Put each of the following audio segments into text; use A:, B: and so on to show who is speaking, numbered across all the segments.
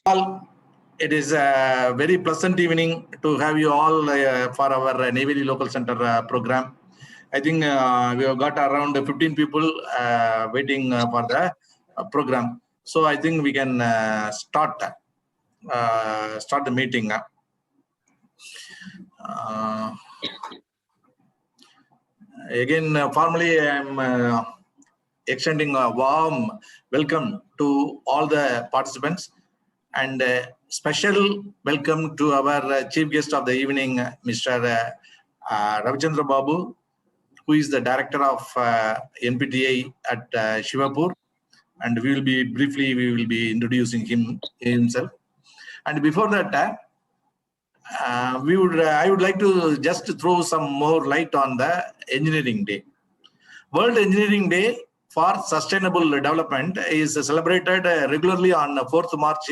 A: All, it is a very pleasant evening to have you all for our Neyveli Local Center program. I think we have got around 15 people waiting for the program. So I think we can start the meeting. Again, formally, I am extending a warm welcome to all the participants and special welcome to our chief guest of the evening, Mr. Ravichandra Babu, who is the director of NPTI at Shivapur, and we will be introducing himself. And before that, I would like to just throw some more light on the Engineering Day. World Engineering Day for Sustainable Development is celebrated regularly on 4th March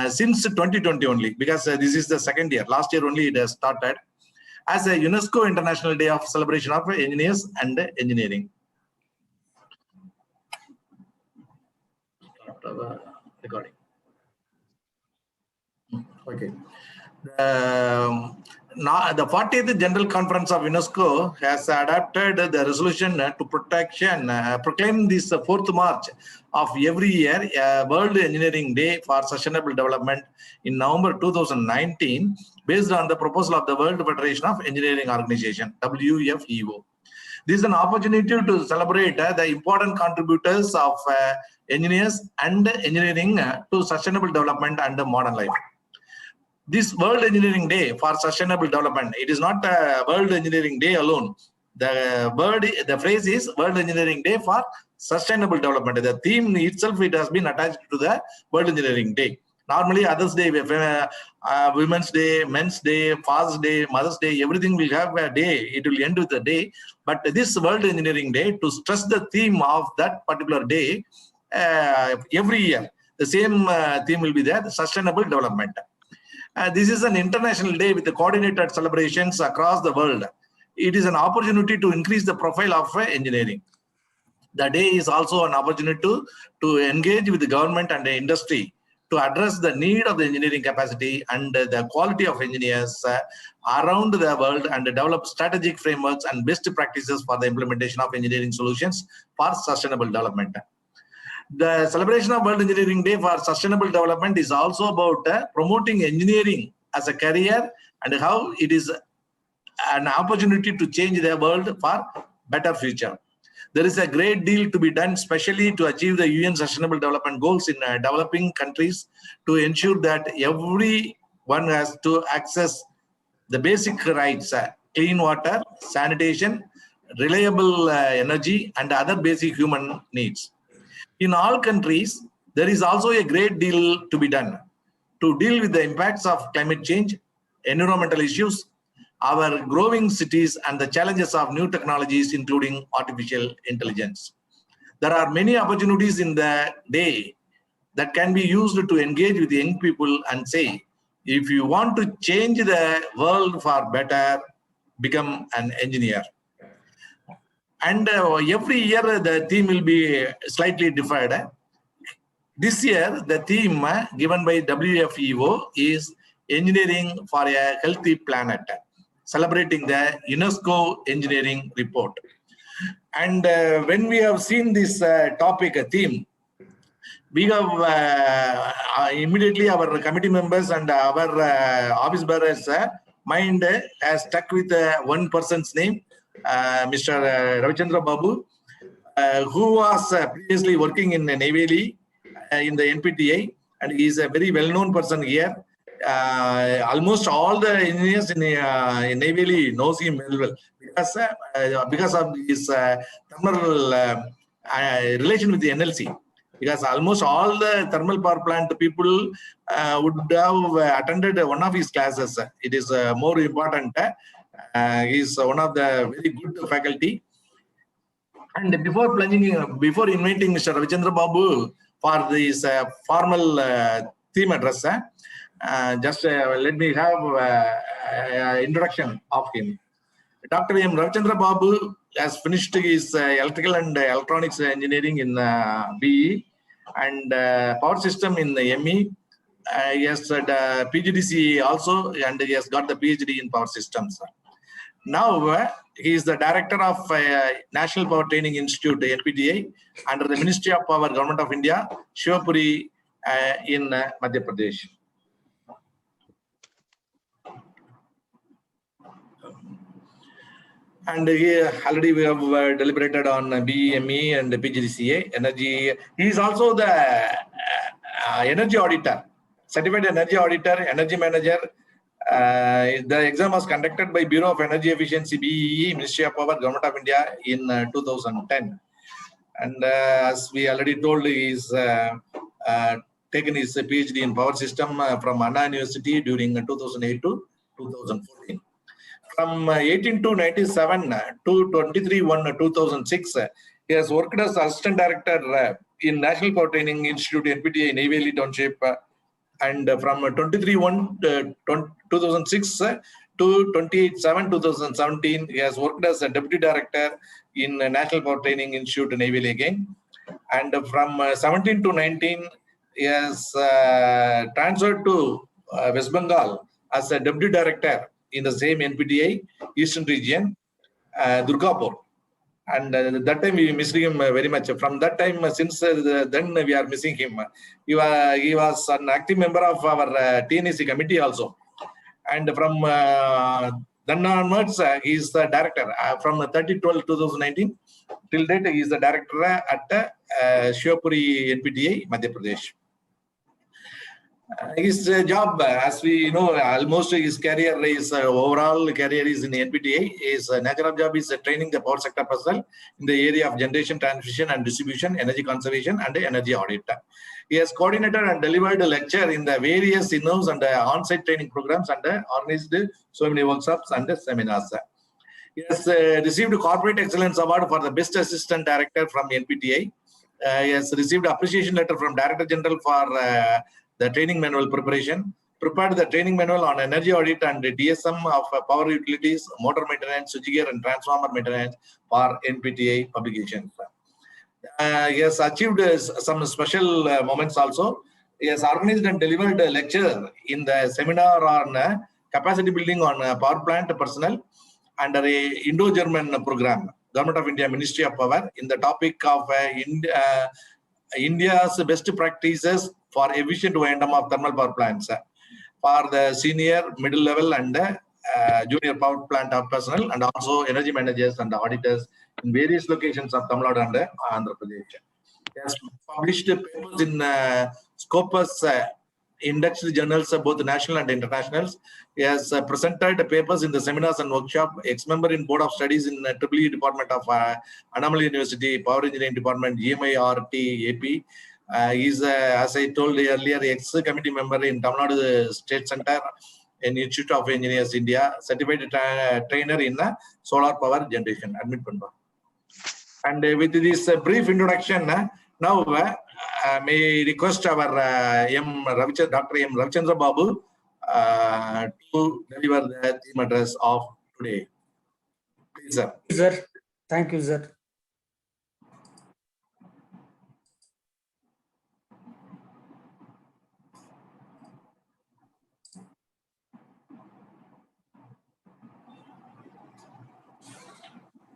A: since 2020 only, because this is the second year. Last year only it has started as a UNESCO International Day of Celebration of Engineers and Engineering. Recording. Okay. Now, the 40th General Conference of UNESCO has adopted the resolution to proclaim this 4th March of every year World Engineering Day for Sustainable Development in November 2019, based on the proposal of the World Federation of Engineering Organization, WFEO. This is an opportunity to celebrate the important contributors of engineers and engineering to sustainable development and modern life. This World Engineering Day for Sustainable Development, it is not a World Engineering Day alone. The phrase is World Engineering Day for Sustainable Development. The theme itself, it has been attached to the World Engineering Day. Normally, Others Day, Women's Day, Men's Day, Father's Day, Mother's Day, everything will have a day. It will end with a day. But this World Engineering Day, to stress the theme of that particular day, every year, the same theme will be there, the sustainable development. This is an international day with the coordinated celebrations across the world. It is an opportunity to increase the profile of engineering. The day is also an opportunity to engage with the government and the industry to address the need of the engineering capacity and the quality of engineers around the world, and develop strategic frameworks and best practices for the implementation of engineering solutions for sustainable development. The celebration of World Engineering Day for Sustainable Development is also about promoting engineering as a career and how it is an opportunity to change the world for better future. There is a great deal to be done, especially to achieve the UN Sustainable Development Goals in developing countries, to ensure that everyone has to access the basic rights, clean water, sanitation, reliable energy, and other basic human needs. In all countries, there is also a great deal to be done to deal with the impacts of climate change, environmental issues, our growing cities, and the challenges of new technologies, including artificial intelligence. There are many opportunities in the day that can be used to engage with young people and say, if you want to change the world for better, become an engineer. And every year the theme will be slightly different. This year the theme given by WFEO is Engineering for a Healthy Planet, celebrating the UNESCO Engineering Report. And when we have seen this topic theme, we have immediately our committee members and our office bearers mind has stuck with one person's name, Mr. Ravichandra Babu, who was previously working in Neyveli in the NPTI, and he is a very well-known person here. Almost all the engineers in Neyveli knows him very well because of his thermal relation with the NLC. Because almost all the thermal power plant people would have attended one of his classes. It is more important. He is one of the very good faculty. And before inviting Mr. Ravichandra Babu for this formal theme address, just let me have introduction of him. Dr. M. Ravichandra Babu has finished his electrical and electronics engineering in BE and power system in the ME, He has PGDC also, and he has got the PhD in power systems. Now he is the director of National Power Training Institute (NPTA) under the Ministry of Power, Government of India, Shivapuri in Madhya Pradesh. And already we have deliberated on BME and PGDCA energy. He is also the energy auditor, certified energy auditor, energy manager. The exam was conducted by Bureau of Energy Efficiency (BEE), Ministry of Power, Government of India in 2010. And as we already told, he is taken his PhD in power system from Anna University during 2008 to 2014. From 1897 to 23/1/2006, he has worked as assistant director in National Power Training Institute (NPTA) in Neyveli Township, and from 23/1/2006 to 28/7/2017, he has worked as a deputy director in National Power Training Institute in Neyveli again, and from 17 to 19, he has transferred to West Bengal as a deputy director in the same NPTA Eastern Region, Durgapur. And that time we missed him very much. From that time, since then we are missing him. He was an active member of our TNAC committee also. And from then onwards, he is the director. From 30/12/2019 till date, he is the director at Shivapuri NPTA, Madhya Pradesh. His job, as we know, almost his career is overall career is in NPTA. His natural job is training the power sector personnel in the area of generation, transmission, and distribution, energy conservation, and energy audit. He has coordinated and delivered a lecture in the various in-house and on-site training programs and organized so many workshops and seminars. He has received Corporate Excellence Award for the Best Assistant Director from NPTA. He has received appreciation letter from Director General for the training manual preparation, prepared the training manual on energy audit and DSM of power utilities, motor maintenance, switchgear, and transformer maintenance for NPTA publications. He has achieved some special moments also. He has organized and delivered a lecture in the seminar on capacity building on power plant personnel under a Indo-German program, Government of India, Ministry of Power, in the topic of India's best practices for efficient O&M of thermal power plants for the senior, middle level, and junior power plant personnel, and also energy managers and auditors in various locations of Tamil Nadu and Andhra Pradesh. He has published papers in Scopus indexed journals, both national and internationals. He has presented papers in the seminars and workshop. Ex-member in Board of Studies in EEE Department of Annamalai University, Power Engineering Department, GMIRT AP. He is, as I told earlier, ex-committee member in Tamil Nadu State Center in Institute of Engineers India, certified trainer in solar power generation. Admit Panda. And with this brief introduction, now may I request our Dr. M. Ravichandra Babu to deliver the theme address of today. Please, sir.
B: Sir, thank you, sir.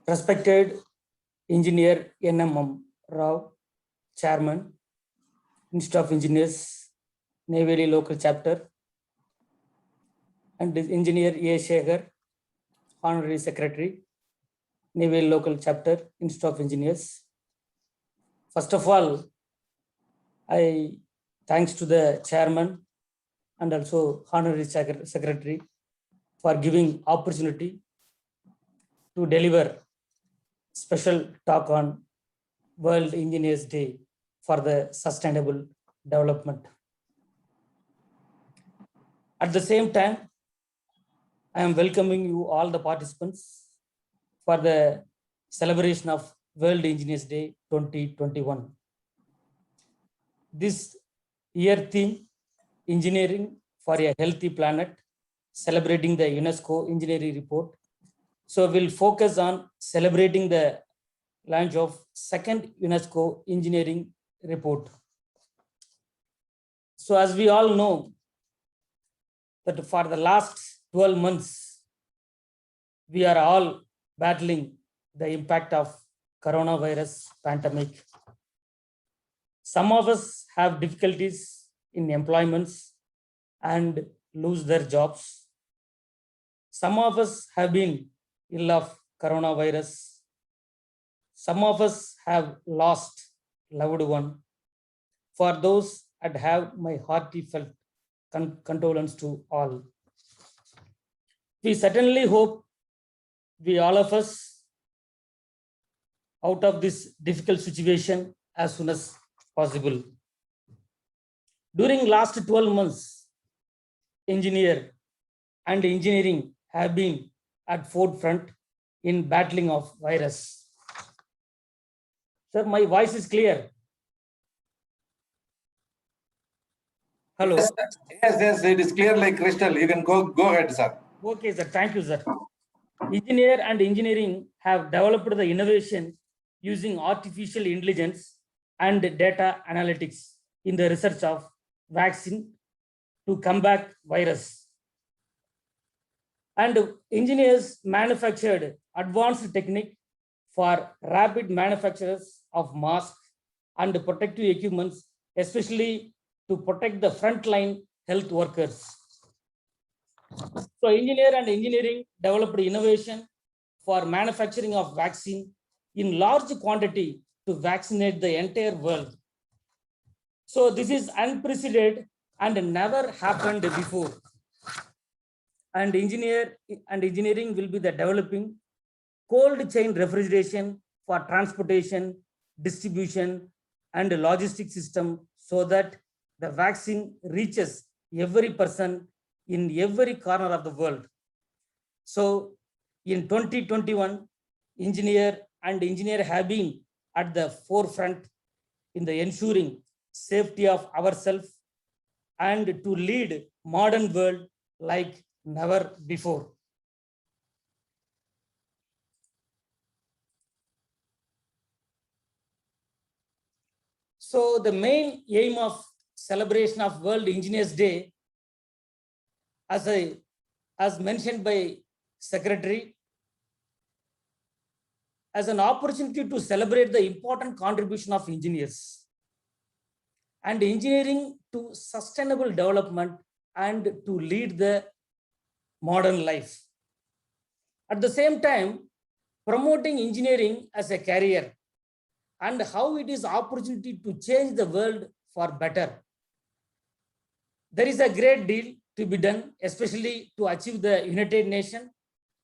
B: Respected Engineer N.M. Rao, Chairman, Institute of Engineers, Neyveli Local Chapter, and Engineer A. Shekhar, Honorary Secretary, Neyveli Local Chapter, Institute of Engineers. First of all, I thanks to the Chairman and also Honorary Secretary for giving opportunity to deliver special talk on World Engineers Day for the Sustainable Development. At the same time, I am welcoming you all the participants for the celebration of World Engineers Day 2021. This year theme, Engineering for a Healthy Planet, celebrating the UNESCO Engineering Report. So we'll focus on celebrating the launch of second UNESCO Engineering Report. So as we all know that for the last 12 months, we are all battling the impact of coronavirus pandemic. Some of us have difficulties in employments and lose their jobs. Some of us have been ill of coronavirus. Some of us have lost loved one. For those, I'd have my heartfelt condolence to all. We certainly hope we all of us out of this difficult situation as soon as possible. During last 12 months, engineering have been at forefront in battling of virus. Sir, my voice is clear. Hello.
A: Yes, it is clear like crystal. You can go ahead, sir.
B: Okay, sir. Thank you, sir. Engineering have developed the innovation using artificial intelligence and data analytics in the research of vaccine to combat virus. And engineers manufactured advanced technique for rapid manufacturers of masks and protective equipments, especially to protect the frontline health workers. So engineering developed innovation for manufacturing of vaccine in large quantity to vaccinate the entire world. So this is unprecedented and never happened before. And engineering will be the developing cold chain refrigeration for transportation, distribution, and logistic system so that the vaccine reaches every person in every corner of the world. So in 2021, engineer have been at the forefront in the ensuring safety of ourselves and to lead modern world like never before. So the main aim of celebration of World Engineers Day, as mentioned by Secretary, as an opportunity to celebrate the important contribution of engineers and engineering to sustainable development and to lead the modern life. At the same time, promoting engineering as a career and how it is opportunity to change the world for better. There is a great deal to be done, especially to achieve the United Nations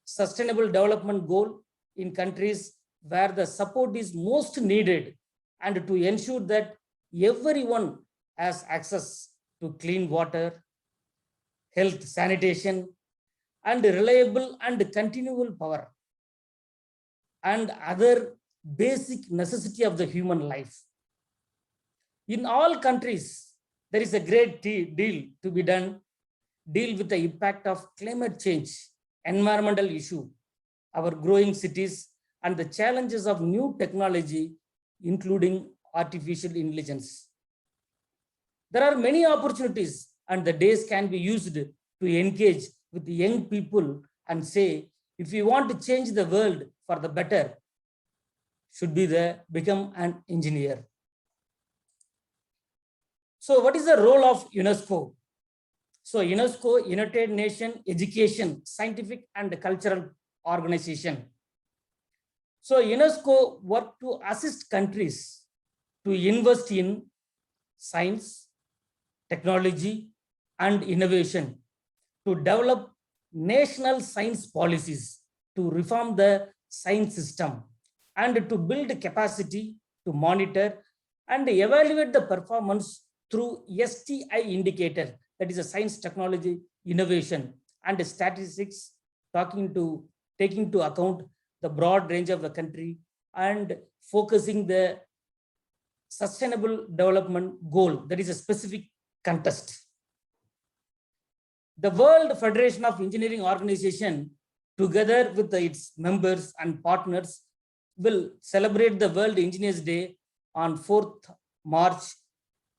B: Sustainable Development Goal in countries where the support is most needed and to ensure that everyone has access to clean water, health, sanitation, and reliable and continual power and other basic necessity of the human life. In all countries, there is a great deal to be done, deal with the impact of climate change, environmental issue, our growing cities, and the challenges of new technology, including artificial intelligence. There are many opportunities and the days can be used to engage with the young people and say, if you want to change the world for the better, should be become an engineer. So what is the role of UNESCO? So UNESCO, United Nations Education, Scientific and Cultural Organization. So UNESCO work to assist countries to invest in science, technology, and innovation, to develop national science policies, to reform the science system, and to build capacity to monitor and evaluate the performance through STI indicator, that is a science, technology, innovation, and statistics, taking into account the broad range of the country and focusing the sustainable development goal, that is a specific context. The World Federation of Engineering Organization, together with its members and partners, will celebrate the World Engineers Day on 4th March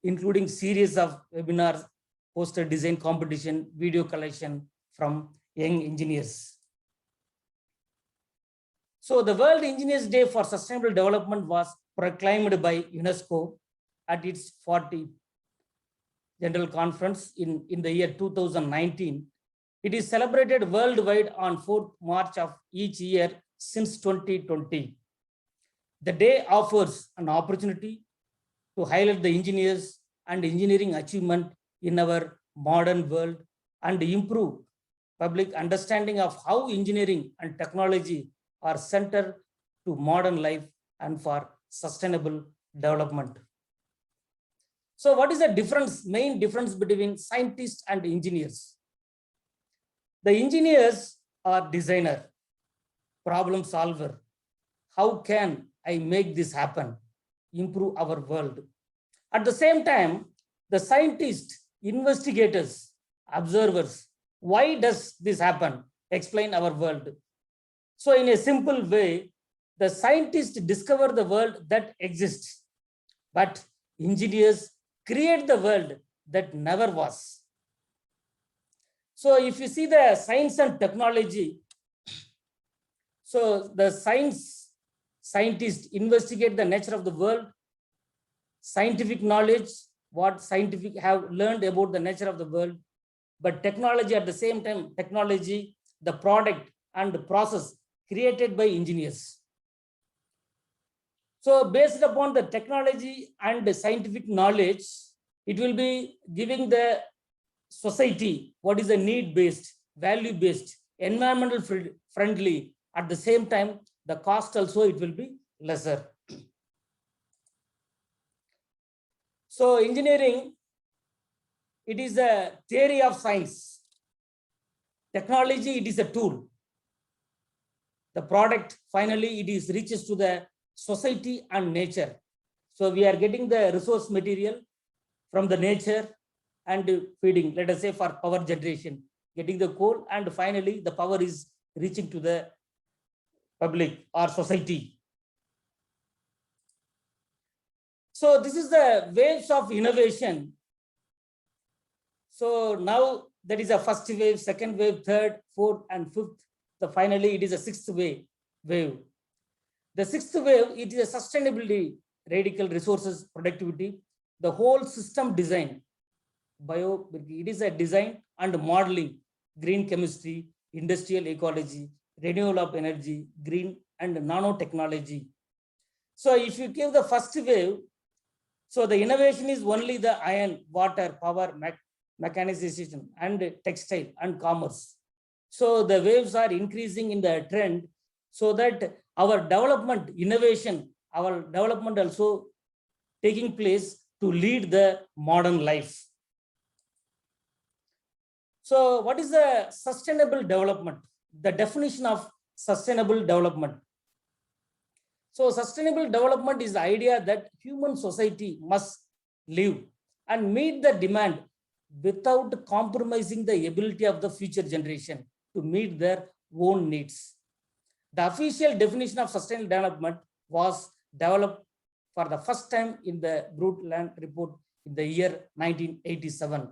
B: including series of webinars, poster design competition, video collection from young engineers. So the World Engineers Day for Sustainable Development was proclaimed by UNESCO at its 40th General Conference in the year 2019. It is celebrated worldwide on 4th March of each year since 2020. The day offers an opportunity to highlight the engineers and engineering achievement in our modern world and improve public understanding of how engineering and technology are central to modern life and for sustainable development. So what is the main difference between scientists and engineers? The engineers are designer, problem solver. How can I make this happen? Improve our world. At the same time, the scientists, investigators, observers, why does this happen? Explain our world. So in a simple way, the scientists discover the world that exists, but engineers create the world that never was. So if you see the science and technology, so the scientists investigate the nature of the world, scientific knowledge, what scientific have learned about the nature of the world, but technology at the same time, technology, the product and the process created by engineers. So based upon the technology and the scientific knowledge, it will be giving the society what is the need-based, value-based, environmental friendly. At the same time, the cost also it will be lesser. So engineering, it is a theory of science. Technology, it is a tool. The product, finally, it is reaches to the society and nature. So we are getting the resource material from the nature and feeding, let us say for power generation, getting the coal, and finally the power is reaching to the public or society. So this is the waves of innovation. So now that is a first wave, second wave, third, fourth, and fifth. So finally, it is a sixth wave. The sixth wave, it is a sustainability, radical resources, productivity, the whole system design, it is a design and modeling, green chemistry, industrial ecology, renewal of energy, green and nanotechnology. So if you give the first wave, so the innovation is only the iron, water, power, mechanization, and textile and commerce. So the waves are increasing in the trend, so that our development, innovation, our development also taking place to lead the modern life. So what is the sustainable development? The definition of sustainable development. So sustainable development is the idea that human society must live and meet the demand without compromising the ability of the future generation to meet their own needs. The official definition of sustainable development was developed for the first time in the Brundtland report in the year 1987.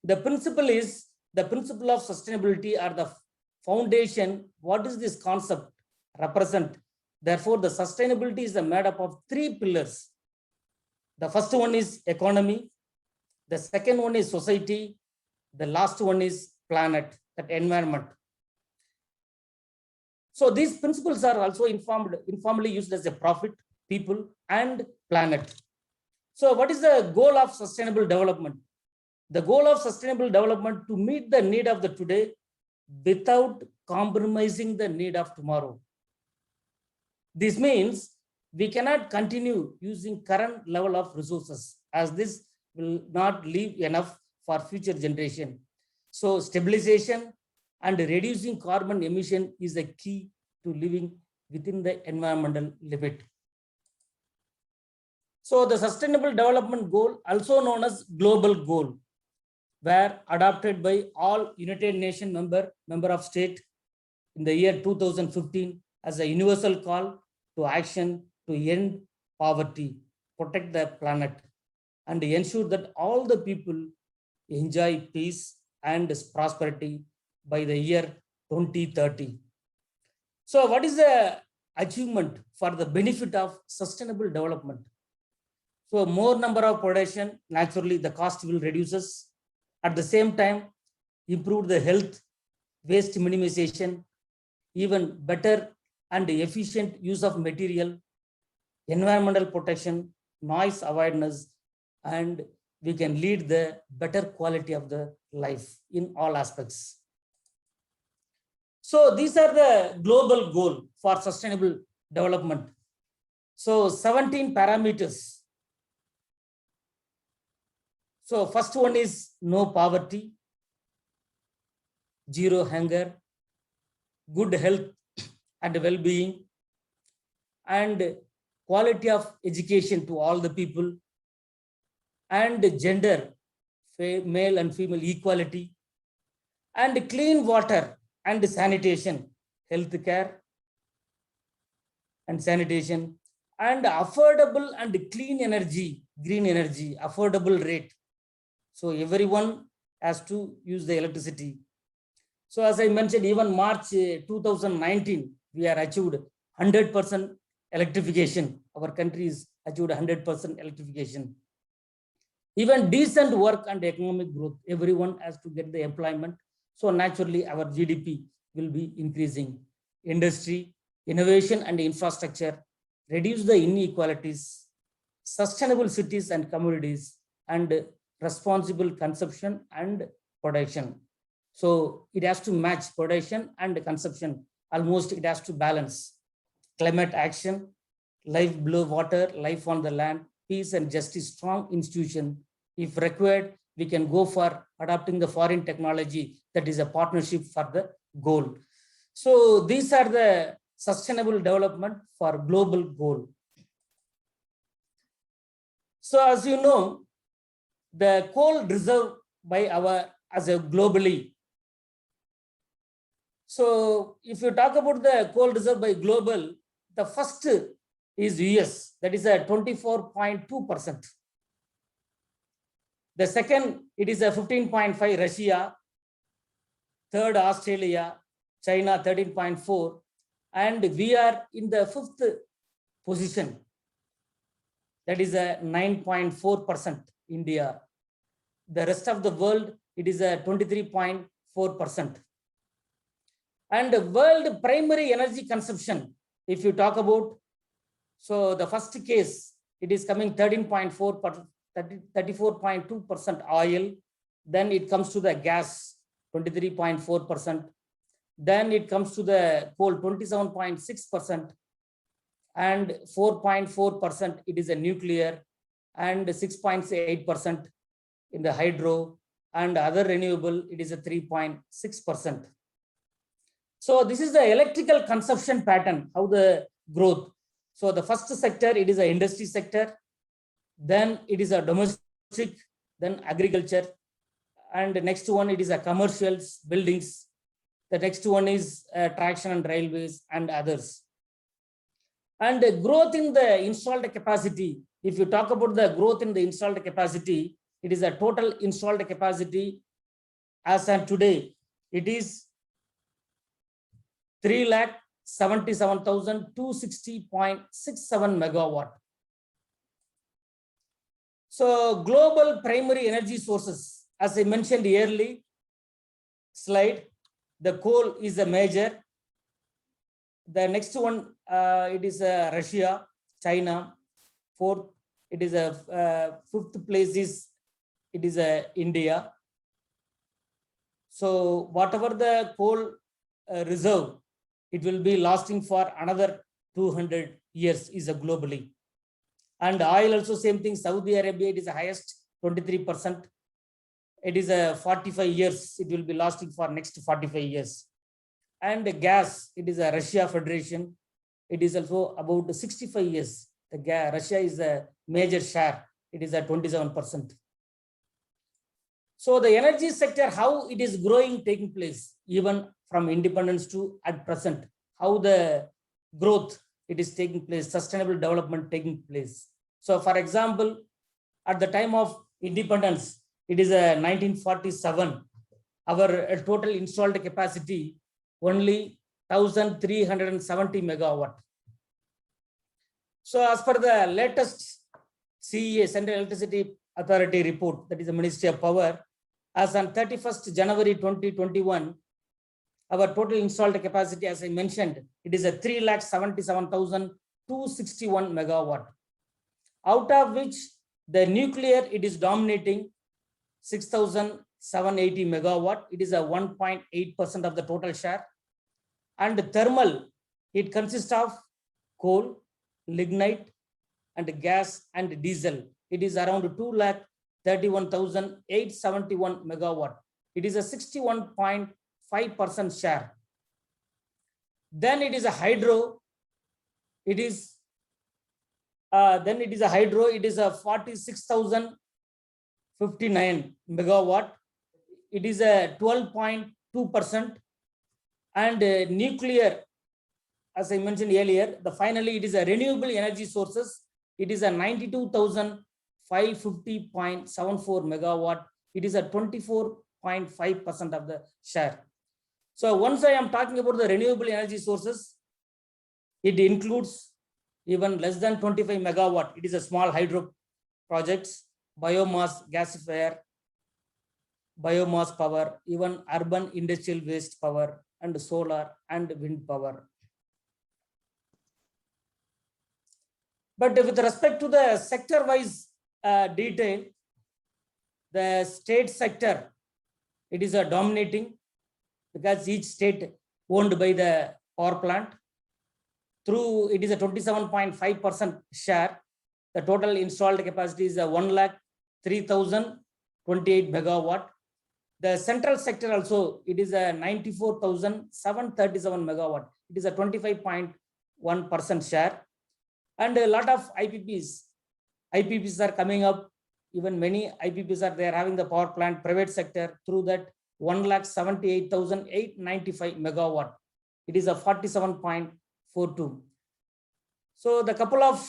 B: The principle of sustainability are the foundation. What is this concept represent? Therefore, the sustainability is made up of three pillars. The first one is economy. The second one is society. The last one is planet, that environment. So these principles are also informally used as a profit, people, and planet. So what is the goal of sustainable development? The goal of sustainable development to meet the need of the today without compromising the need of tomorrow. This means we cannot continue using current level of resources, as this will not leave enough for future generation. So stabilization and reducing carbon emission is a key to living within the environmental limit. So the sustainable development goal, also known as global goal, were adopted by all United Nations member of state in the year 2015 as a universal call to action to end poverty, protect the planet, and ensure that all the people enjoy peace and prosperity by the year 2030. So what is the achievement for the benefit of sustainable development? So more number of production, naturally the cost will reduces. At the same time, improve the health, waste minimization, even better and efficient use of material, environmental protection, noise avoidance, and we can lead the better quality of the life in all aspects. So these are the global goal for sustainable development. So 17 parameters. So first one is no poverty, zero hunger, good health and well-being, and quality of education to all the people, and gender, male and female equality, and clean water and sanitation, health care and sanitation, and affordable and clean energy, green energy, affordable rate. So everyone has to use the electricity. So as I mentioned, even March 2019, we are achieved 100% electrification. Our country is achieved 100% electrification. Even decent work and economic growth, everyone has to get the employment. So naturally, our GDP will be increasing. Industry, innovation and infrastructure, reduce the inequalities, sustainable cities and communities, and responsible consumption and production. So it has to match production and consumption. Almost it has to balance. Climate action, life below water, life on the land, peace and justice, strong institution. If required, we can go for adopting the foreign technology that is a partnership for the goal. So these are the sustainable development for global goal. So as you know, the coal reserve by our as a globally. So if you talk about the coal reserve by global, the first is US, that is a 24.2%. The second, it is a 15.5 Russia, third Australia, China 13.4, and we are in the fifth position, that is a 9.4% India. The rest of the world, it is a 23.4%. And the world primary energy consumption, if you talk about, so the first case, it is coming 13.4%, 34.2% oil. Then it comes to the gas, 23.4%. Then it comes to the coal, 27.6%. And 4.4%, it is a nuclear, and 6.8% in the hydro, and other renewable, it is a 3.6%. So this is the electrical consumption pattern, how the growth. So the first sector, it is the industry sector, then it is a domestic, then agriculture, and the next one, it is a commercials, buildings. The next one is traction and railways and others. And the growth in the installed capacity, if you talk about the growth in the installed capacity, it is a total installed capacity as of today, it is 3,77,260.67 megawatt. So global primary energy sources, as I mentioned earlier slide, the coal is a major. The next one, it is Russia, China. Fourth, it is a fifth place is, it is India. So whatever the coal reserve, it will be lasting for another 200 years is a globally. And oil also same thing, Saudi Arabia, it is the highest, 23%. It is a 45 years, it will be lasting for next 45 years. And the gas, it is a Russia Federation, it is also about 65 years. The gas, Russia is a major share, it is a 27%. So the energy sector, how it is growing, taking place, even from independence to at present, how the growth, it is taking place, sustainable development taking place. So for example, at the time of independence, it is a 1947. Our total installed capacity only 1,370 megawatt. So as per the latest CEA, Central Electricity Authority report, that is the Ministry of Power, as on 31st January 2021, our total installed capacity, as I mentioned, it is a 3,77,261 megawatt. Out of which the nuclear, it is dominating 6,780 megawatt. It is a 1.8% of the total share. And the thermal, it consists of coal, lignite, and gas and diesel. It is around 2,31,871 megawatt. It is a 61.5% share. Then it is a hydro. It is It is a 46,059 megawatt. It is a 12.2%. And nuclear, as I mentioned earlier, finally it is a renewable energy sources. It is a 92,550.74 megawatt. It is a 24.5% of the share. So once I am talking about the renewable energy sources, it includes even less than 25 megawatt. It is a small hydro projects, biomass gasifier, biomass power, even urban industrial waste power, and solar and wind power. But with respect to the sector-wise detail, the state sector, it is a dominating, because each state owned by the power plant. Through it is a 27.5% share. The total installed capacity is a 1,03,028 megawatt. The central sector also, it is a 94,737 megawatt. It is a 25.1% share. And a lot of IPPs are coming up. Even many IPPs are there having the power plant private sector. Through that, 1,78,895 megawatt. It is a 47.42. So the couple of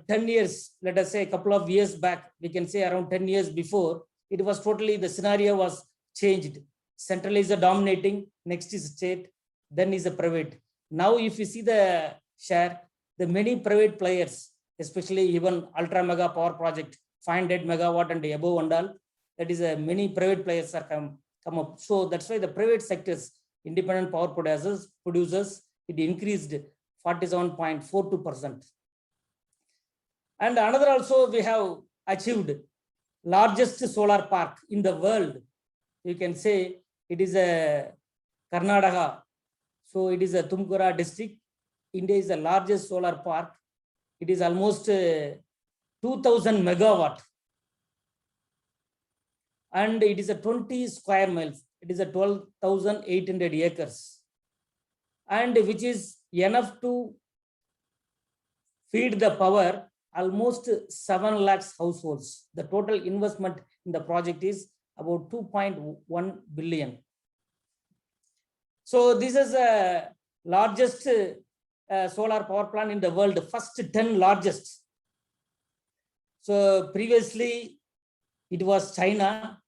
B: 10 years, let us say a couple of years back, we can say around 10 years before, it was totally, the scenario was changed. Central is a dominating, next is state, then is a private. Now, if you see the share, the many private players, especially even ultra mega power project, 500 megawatt and above and all, that is many private players are come up. So that's why the private sectors, independent power producers, it increased 47.42%. And another also, we have achieved largest solar park in the world. You can say it is a Karnataka. So it is a Tumkura district. India is the largest solar park. It is almost 2,000 megawatt. And it is a 20 square miles. It is a 12,800 acres. And which is enough to feed the power almost 7 lakhs households. The total investment in the project is about 2.1 billion. So this is the largest solar power plant in the world, the first 10 largest. So previously it was China.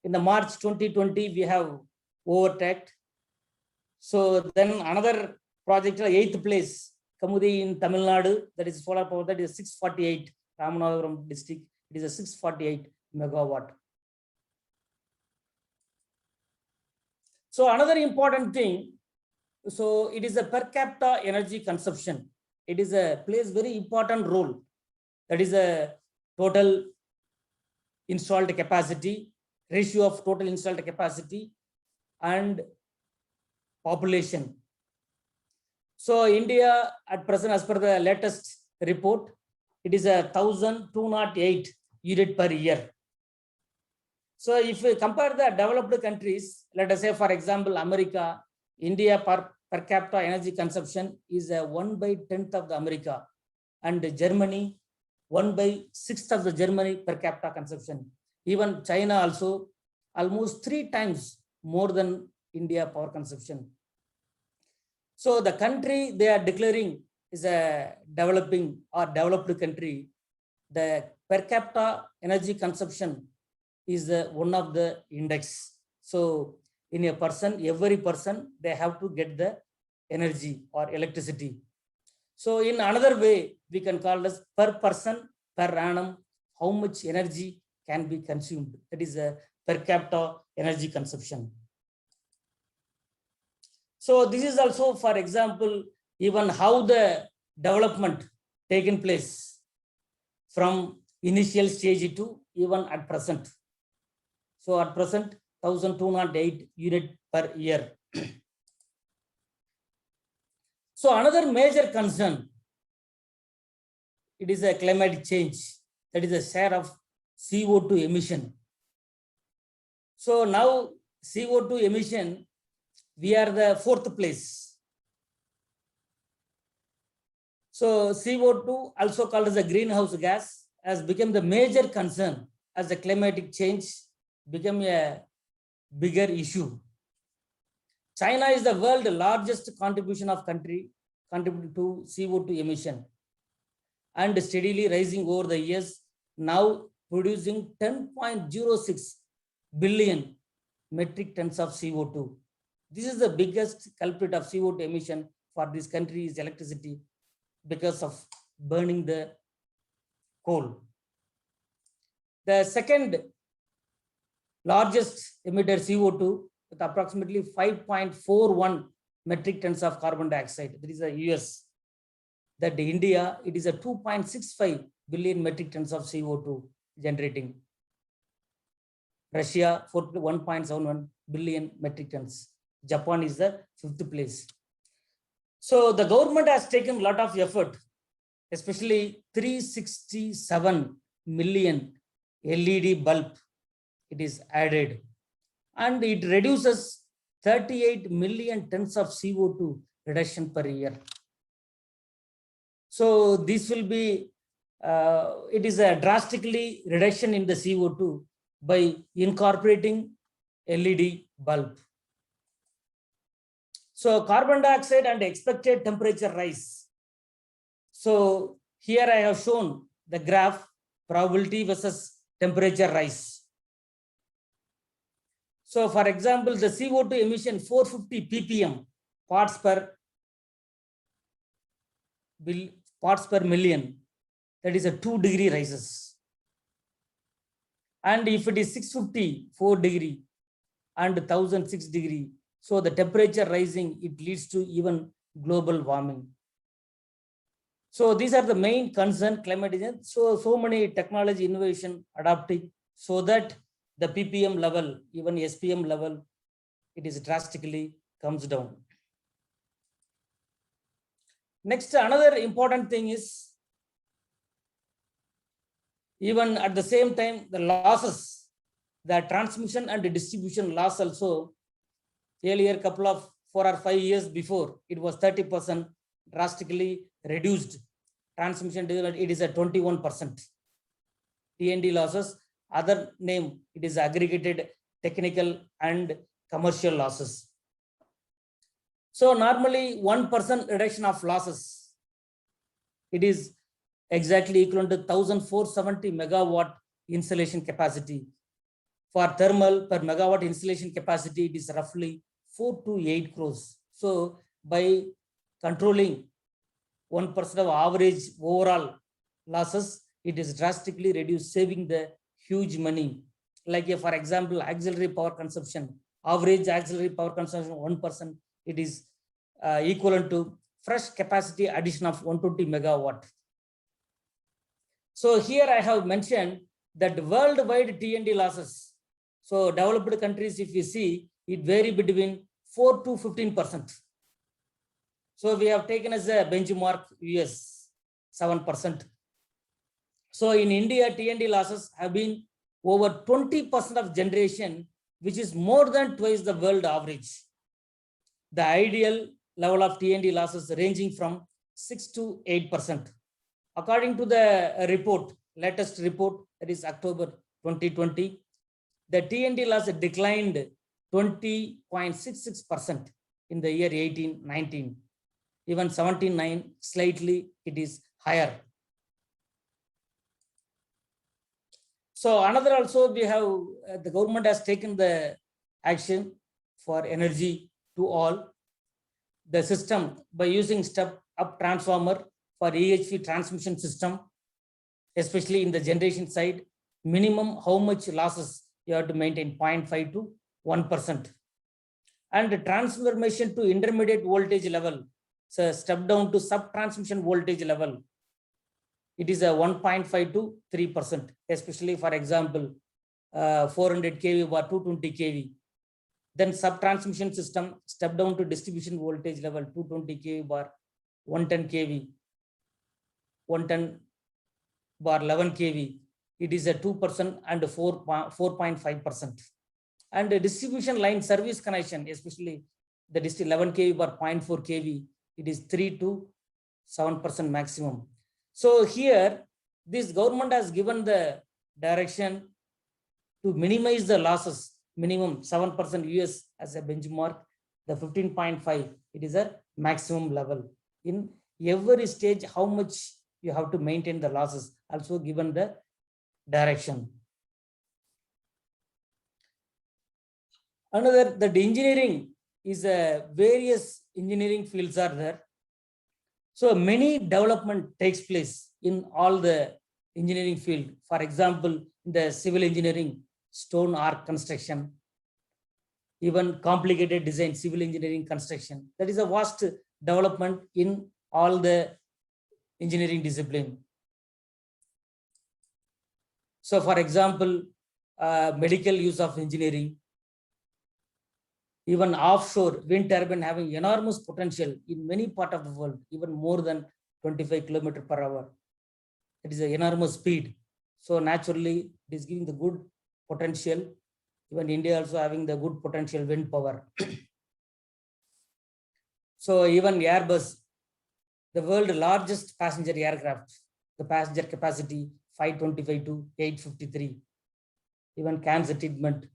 B: In the March 2020, we have overtaken. So then another project, 8th place, Kamudi in Tamil Nadu, that is solar power, that is 648, Ramanathapuram district, it is a 648 megawatt. So another important thing, so it is a per capita energy consumption. It is a plays very important role. That is a total installed capacity, ratio of total installed capacity and population. So India at present, as per the latest report, it is a 1,208 unit per year. So if we compare the developed countries, let us say for example, America, India per capita energy consumption is a 1/10 of the America, and Germany 1/6 of the Germany per capita consumption. Even China also almost 3 times more than India power consumption. So the country they are declaring is a developing or developed country, the per capita energy consumption is one of the index. So in a person, every person, they have to get the energy or electricity. So in another way, we can call this per person per annum, how much energy can be consumed. That is a per capita energy consumption. So this is also, for example, even how the development taken place from initial stage to even at present. So at present, 1,208 unit per year. So another major concern, it is a climate change. That is a share of CO2 emission. So now CO2 emission, we are the 4th place. So CO2, also called as a greenhouse gas, has become the major concern as the climatic change become a bigger issue. China is the world's largest contribution of country contributing to CO2 emission and steadily rising over the years, now producing 10.06 billion metric tons of CO2. This is the biggest culprit of CO2 emission for this country is electricity because of burning the coal. The second largest emitter CO2 with approximately 5.41 metric tons of carbon dioxide. That is the US. That India, it is a 2.65 billion metric tons of CO2 generating. Russia, 1.71 billion metric tons. Japan is the 5th place. So the government has taken a lot of effort, especially 367 million LED bulb it is added, and it reduces 38 million tons of CO2 reduction per year. So this will be, it is a drastically reduction in the CO2 by incorporating LED bulb. So carbon dioxide and expected temperature rise. So here I have shown the graph probability versus temperature rise. So for example, the CO2 emission 450 ppm parts per million, that is a 2-degree rises. And if it is 650, 4 degree and 1006 degree, so the temperature rising, it leads to even global warming. So these are the main concern climate change. So many technology innovation adopting so that the ppm level, even SPM level, it is drastically comes down. Next, another important thing is even at the same time, the losses, the transmission and the distribution loss also, earlier couple of 4 or 5 years before, it was 30%, drastically reduced. Transmission, it is at 21%. T&D losses, other name, it is aggregated technical and commercial losses. So normally 1% reduction of losses, it is exactly equivalent to 1,470 megawatt installation capacity. For thermal per megawatt installation capacity, it is roughly 4 to 8 crores. So by controlling 1% of average overall losses, it is drastically reduced, saving the huge money. Like for example, auxiliary power consumption, average auxiliary power consumption 1%, it is equivalent to fresh capacity addition of 120 megawatt. So here I have mentioned that worldwide T&D losses. So developed countries, if you see, it vary between 4 to 15%. So we have taken as a benchmark US 7%. So in India, T&D losses have been over 20% of generation, which is more than twice the world average. The ideal level of T&D losses ranging from 6 to 8%. According to the report, latest report, that is October 2020, the T&D loss declined 20.66% in the year 18-19. Even 17-9, slightly it is higher. So another also we have, the government has taken the action for energy to all. The system by using step up transformer for EHV transmission system, especially in the generation side, minimum how much losses you have to maintain, 0.5 to 1%. And the transformation to intermediate voltage level, so step down to sub transmission voltage level, it is a 1.5 to 3%, especially for example, 400 kV or 220 kV. Then sub transmission system step down to distribution voltage level 220 kV bar 110 kV, 110 bar 11 kV. It is a 2% and 4.5%. And the distribution line service connection, especially the 11 kV bar 0.4 kV, it is 3 to 7% maximum. So here, this government has given the direction to minimize the losses, minimum 7% US as a benchmark, the 15.5, it is a maximum level. In every stage, how much you have to maintain the losses, also given the direction. Another, that engineering is a various engineering fields are there. So many development takes place in all the engineering field. For example, in the civil engineering, stone arch construction, even complicated design, civil engineering construction. That is a vast development in all the engineering discipline. So for example, medical use of engineering, even offshore wind turbine having enormous potential in many parts of the world, even more than 25 km per hour. It is an enormous speed. So naturally, it is giving the good potential. Even India also having the good potential wind power. So even Airbus, the world largest passenger aircraft, the passenger capacity 525 to 853. Even cancer treatment,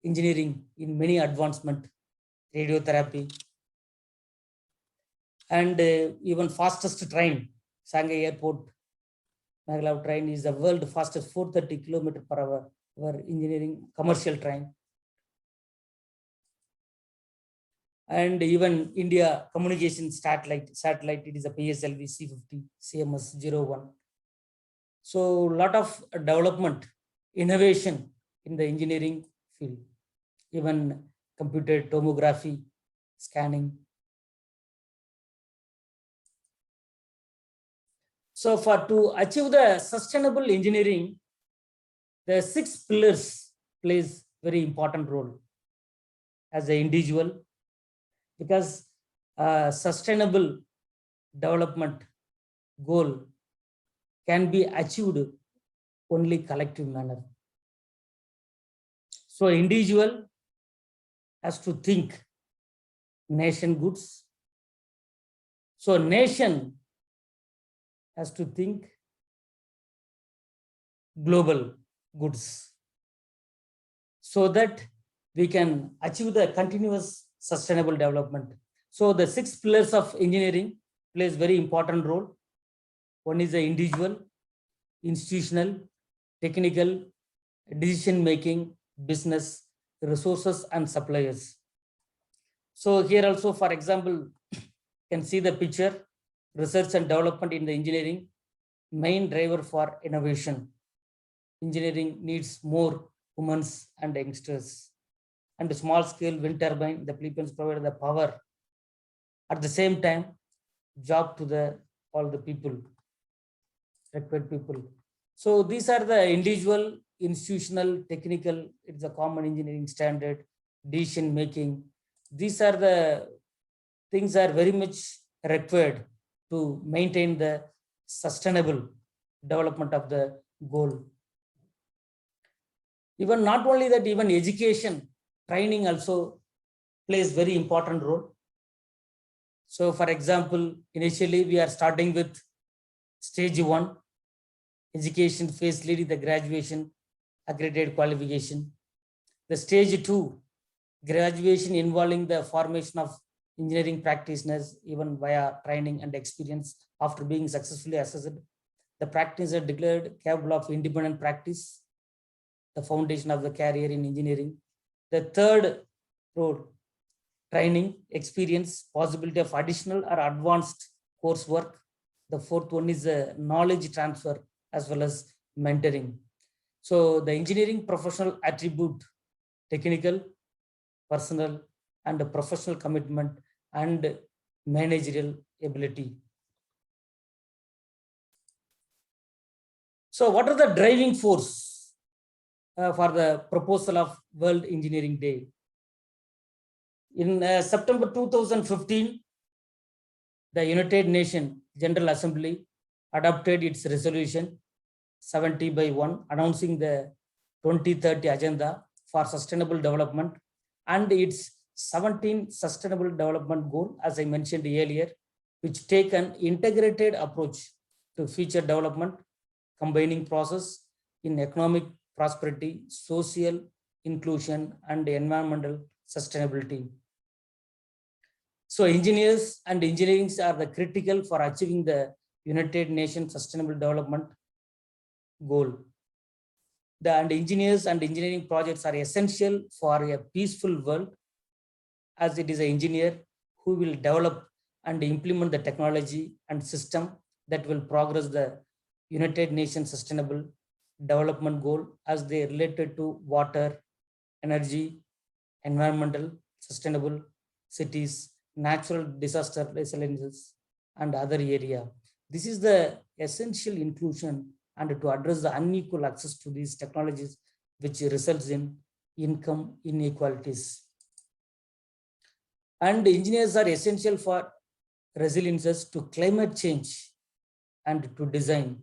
B: engineering in many advancement, radiotherapy, and even fastest train, Shanghai Airport, Maglev train is the world fastest 430 km per hour, our engineering commercial train. And even India communication satellite, it is a PSLV C50, CMS-01. So a lot of development, innovation in the engineering field, even computer tomography, scanning. So to achieve the sustainable engineering, the 6 pillars plays very important role as an individual, because sustainable development goal can be achieved only collective manner. So individual has to think nation goods. So nation has to think global goods, so that we can achieve the continuous sustainable development. So the 6 pillars of engineering plays very important role. One is the individual, institutional, technical, decision-making, business, resources, and suppliers. So here also, for example, you can see the picture, research and development in the engineering, main driver for innovation. Engineering needs more women and youngsters. And the small scale wind turbine, the Philippines provide the power. At the same time, job to all the people, required people. So these are the individual, institutional, technical, it's a common engineering standard, decision making. These are the things are very much required to maintain the sustainable development of the goal. Even not only that, even education, training also plays very important role. So for example, initially we are starting with stage 1, education phase leading the graduation, accredited qualification. The stage 2, graduation involving the formation of engineering practitioners, even via training and experience. After being successfully assessed, the practitioner declared capable of independent practice. the foundation of the career in engineering. The third role, training, experience, possibility of additional or advanced coursework. The fourth one is knowledge transfer as well as mentoring. So the engineering professional attribute, technical, personal, and professional commitment and managerial ability. So what are the driving force for the proposal of World Engineering Day? In September 2015, the United Nations General Assembly adopted its resolution 70/1 announcing the 2030 Agenda for Sustainable Development and its 17 Sustainable Development Goal, as I mentioned earlier, which take an integrated approach to future development, combining process in economic prosperity, social inclusion, and environmental sustainability. So engineers and engineering are the critical for achieving the United Nations Sustainable Development Goal. And engineers and engineering projects are essential for a peaceful world, as it is an engineer who will develop and implement the technology and system that will progress the United Nations Sustainable Development Goal as they related to water, energy, environmental, sustainable cities, natural disaster resilience, and other area. This is the essential inclusion and to address the unequal access to these technologies, which results in income inequalities. And engineers are essential for resiliences to climate change and to design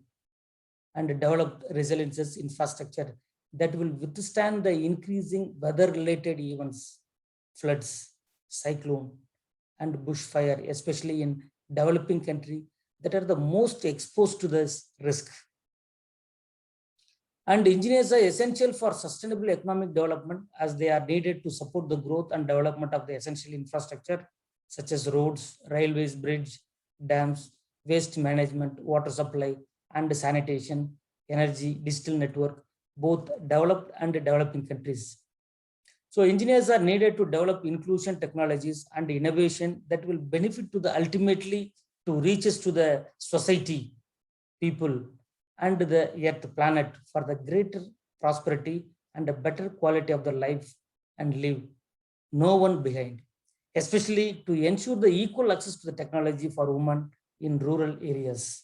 B: and develop resiliences infrastructure that will withstand the increasing weather-related events, floods, cyclone, and bushfire, especially in developing countries that are the most exposed to this risk. And engineers are essential for sustainable economic development as they are needed to support the growth and development of the essential infrastructure such as roads, railways, bridge, dams, waste management, water supply, and sanitation, energy, digital network, both developed and developing countries. So engineers are needed to develop inclusion technologies and innovation that will benefit to the ultimately to reaches to the society, people, and the earth planet for the greater prosperity and a better quality of the life and live no one behind, especially to ensure the equal access to the technology for women in rural areas.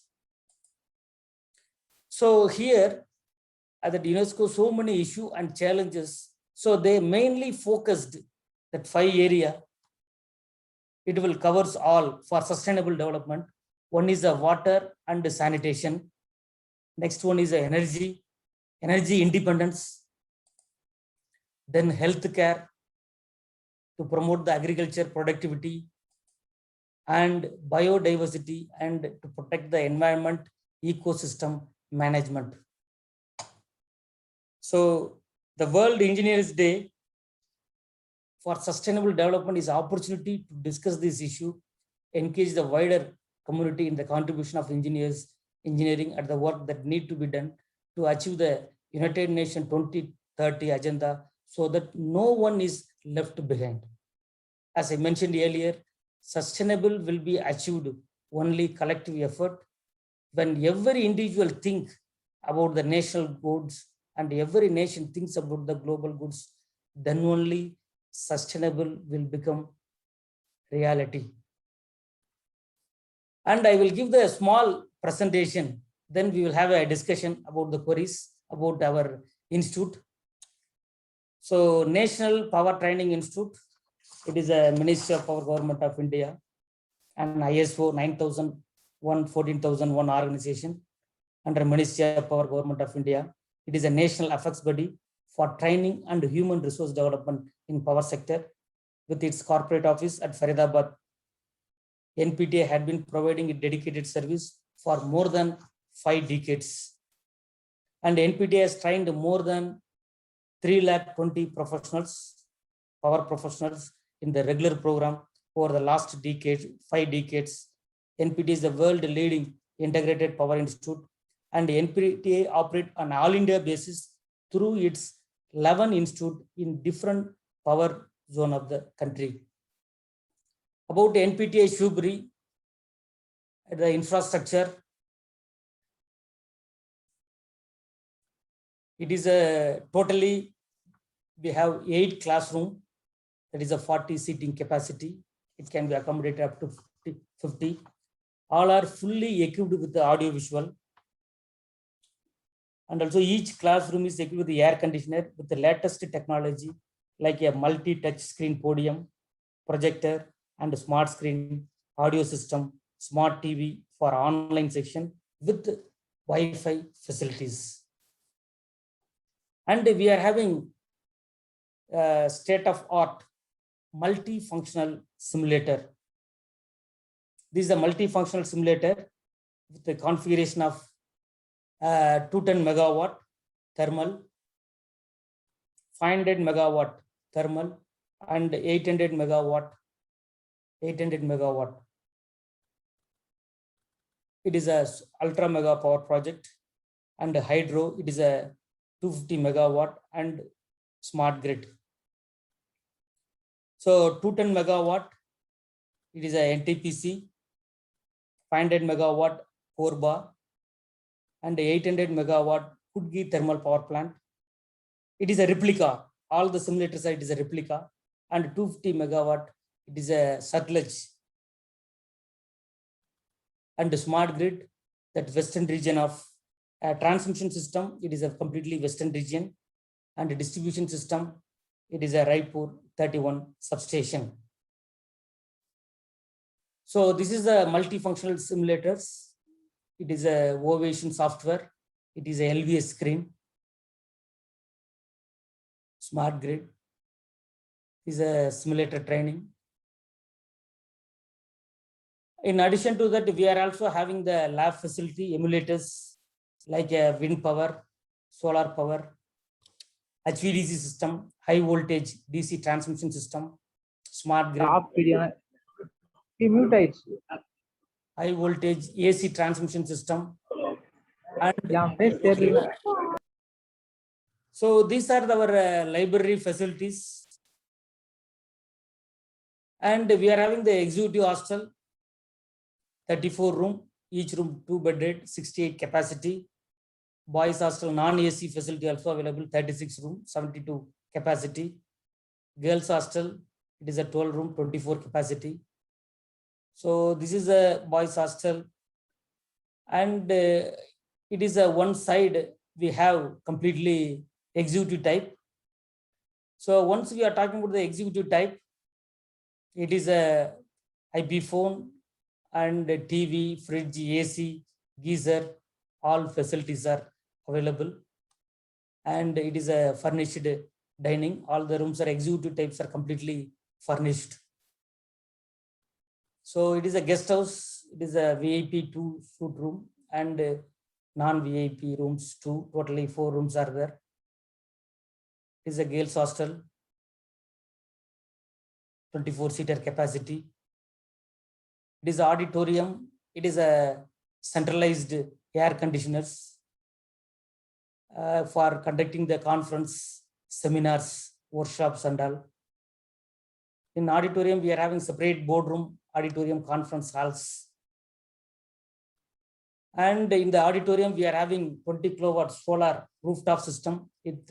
B: So here at the UNESCO, so many issues and challenges. So they mainly focused that 5 areas. It will covers all for sustainable development. One is the water and sanitation. Next one is the energy independence. Then healthcare to promote the agriculture productivity and biodiversity and to protect the environment ecosystem management. So the World Engineers Day for Sustainable Development is an opportunity to discuss this issue, engage the wider community in the contribution of engineering at the work that need to be done to achieve the United Nations 2030 agenda so that no one is left behind. As I mentioned earlier, sustainable will be achieved only collective effort when every individual think about the national goods and every nation thinks about the global goods, then only sustainable will become reality. And I will give the small presentation, then we will have a discussion about the queries about our institute. So National Power Training Institute, it is a Ministry of Power Government of India and ISO 9001 14001 organization under Ministry of Power Government of India. It is a national affairs body for training and human resource development in power sector with its corporate office at Faridabad. NPTA had been providing a dedicated service for more than 5 decades. And NPTA has trained more than 320,000 professionals, power professionals in the regular program over the last decade, 5 decades. NPTA is the world leading integrated power institute, and NPTA operate on all India basis through its 11 institute in different power zone of the country. About NPTI Shubri, the infrastructure, it is a totally, we have 8 classroom, that is a 40 seating capacity. It can be accommodated up to 50. All are fully equipped with the audio visual. And also each classroom is equipped with the air conditioner with the latest technology, like a multi-touch screen podium, projector, and a smart screen audio system, smart TV for online section with Wi-Fi facilities. And we are having state-of-art multifunctional simulator. This is a multifunctional simulator with the configuration of 210 megawatt thermal, 500 megawatt thermal, and 800 megawatt. It is a ultra mega power project, and hydro, it is a 250 megawatt and smart grid. So 210 megawatt, it is a NTPC, 500 megawatt Korba, and 800 megawatt Kudgi thermal power plant. It is a replica. All the simulators, it is a replica, and 250 megawatt, it is a Sutlej. And the smart grid, that western region of transmission system, it is a completely western region, and the distribution system, it is a Raipur 31 substation. So this is a multifunctional simulators. It is a Ovation software. It is a LVS screen. Smart grid is a simulator training. In addition to that, we are also having the lab facility emulators like wind power, solar power, HVDC system, high voltage DC transmission system, smart grid, high voltage AC transmission system. And so these are our library facilities. And we are having the executive hostel, 34 room, each room 2 bedded, 68 capacity. Boys hostel non-AC facility also available, 36 room, 72 capacity. Girls hostel, it is a 12 room, 24 capacity. So this is a boys hostel, and it is a one side we have completely executive type. So once we are talking about the executive type, it is a IP phone and a TV, fridge, AC, geyser, all facilities are available. And it is a furnished dining. All the rooms are executive types are completely furnished. So it is a guest house. It is a VIP 2 suite room and non-VIP rooms 2. Totally 4 rooms are there. It is a girls hostel, 24-seater capacity. It is auditorium. It is a centralized air conditioners for conducting the conference, seminars, workshops and all. In auditorium, we are having separate boardroom, auditorium, conference halls. And in the auditorium, we are having 20 kilowatt solar rooftop system with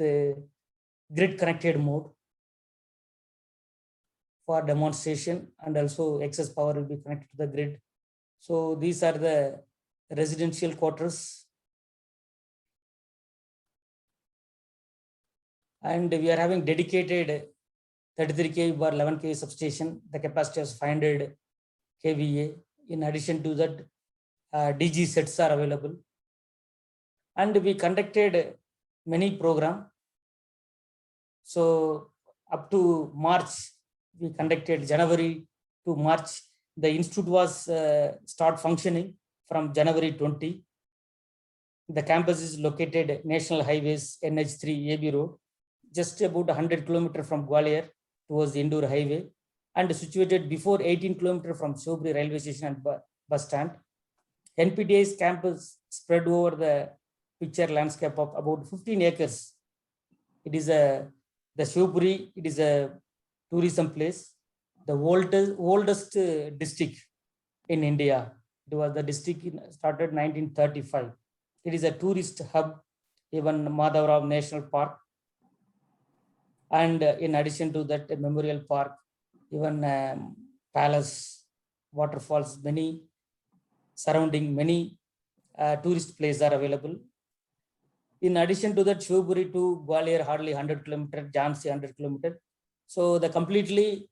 B: grid connected mode for demonstration, and also excess power will be connected to the grid. So these are the residential quarters. And we are having dedicated 33 kV bar 11 kV substation. The capacity is 500 kVA. In addition to that, DG sets are available. And we conducted many programs. So up to March, we conducted January to March. The institute was start functioning from January 20. The campus is located at National Highways NH3 AB Road, just about 100 kilometers from Gwalior towards the Indore Highway, and situated before 18 kilometers from Shubri railway station and bus stand. NPTI's campus spread over the picture landscape of about 15 acres It is the Shivpuri, it is a tourism place, the oldest district in India. It was the district started 1935. It is a tourist hub, even Madhavrao National Park. And in addition to that, a memorial park, even palace, waterfalls, many surrounding many tourist places are available. In addition to that, Shivpuri to Gwalior hardly 100 kilometers, Jhansi 100 kilometers. So the completely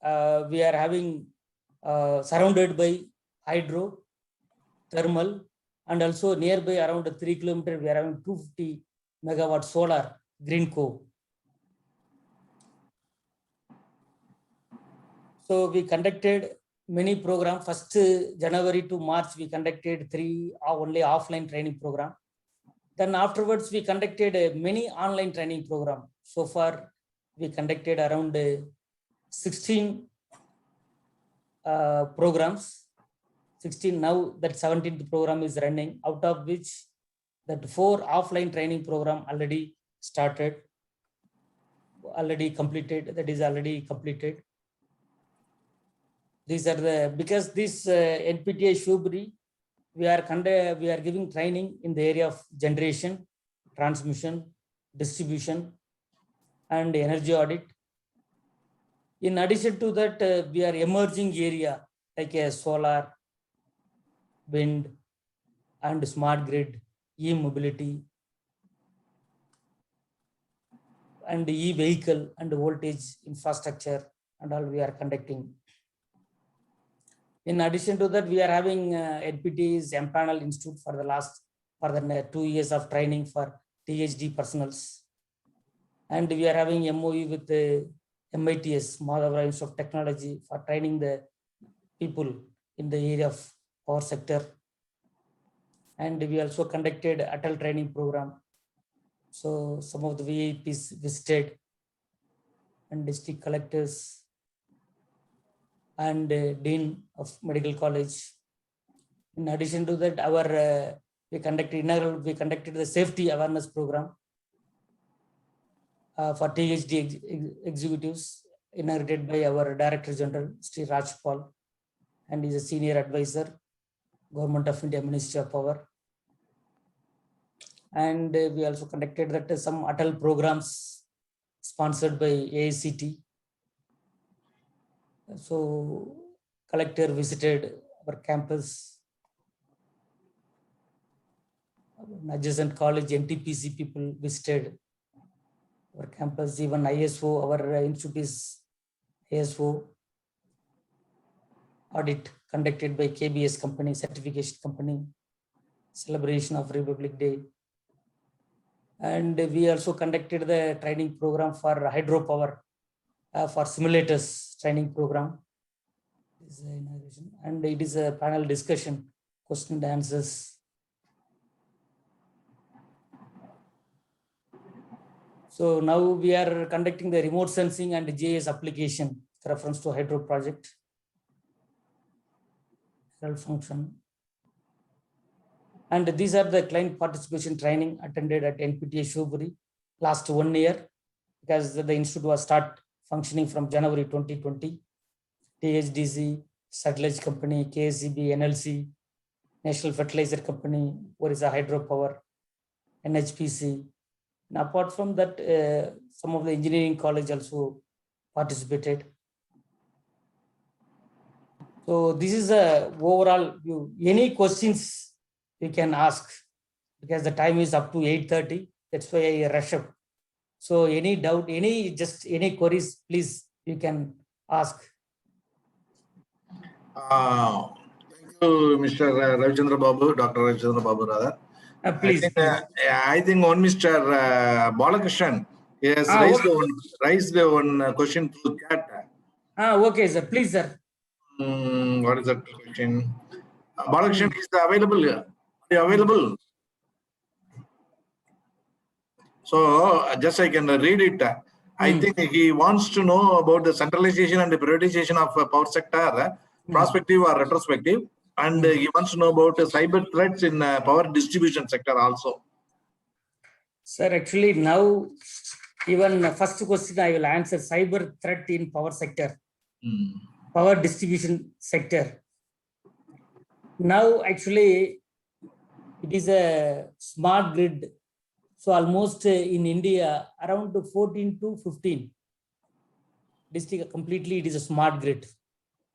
B: we are having surrounded by hydro, thermal, and also nearby around 3 kilometers we are having 250 megawatt solar Greenco. So we conducted many programs. First January to March, we conducted 3 only offline training program. Then afterwards, we conducted many online training program. So far, we conducted around 16 programs. 16 now, that 17th program is running, out of which that 4 offline training program already started, already completed, that is already completed. These are the, because this NPTI Shivpuri, we are giving training in the area of generation, transmission, distribution, and energy audit. In addition to that, we are emerging area like a solar, wind, and smart grid, e-mobility, and e-vehicle and voltage infrastructure, and all we are conducting. In addition to that, we are having NPT's Empanel Institute for the 2 years of training for THD personals. And we are having MOU with the MITS, Madhavrao Institute of Technology, for training the people in the area of power sector. And we also conducted Atal training program. So some of the VIPs visited, and district collectors, and Dean of Medical College. In addition to that, we conducted the safety awareness program for THD executives, inaugurated by our Director General, Sri Rajpal, and is a senior advisor, Government of India, Ministry of Power. And we also conducted that some Atal programs sponsored by AICT. So collector visited our campus, adjacent college, NTPC people visited our campus, even ISO, our institute is ISO audit conducted by KBS company, certification company, celebration of Republic Day. And we also conducted the training program for hydropower, for simulators training program. And it is a panel discussion, question and answers. So now we are conducting the remote sensing and GIS application reference to hydro project. Function. And these are the client participation training attended at NPTI Shivpuri last 1 year, because the institute was start functioning from January 2020. THDC, Satellite Company, KSEB, NLC, National Fertilizer Company, Orissa Hydropower, NHPC. And apart from that, some of the engineering college also participated. So this is a overall view. Any questions you can ask, because the time is up to 8:30. That's why I rush up. So any doubt, any queries, please, you can ask.
A: Thank you, Mr. Ravichandra Babu, Dr. Ravichandra Babu, rather.
B: Please.
A: I think one Mr. Balakrishnan has raised one question to chat.
B: Okay, sir. Please, sir.
A: What is that question? Balakrishnan is available. Are you available? So just I can read it. I think he wants to know about the centralization and the privatization of power sector, prospective or retrospective, and he wants to know about cyber threats in power distribution sector also.
B: Sir, actually now Even first question I will answer: cyber threat in power sector,
A: Mm.
B: power distribution sector. Now, actually, it is a smart grid. So almost in India, around 14 to 15 district completely it is a smart grid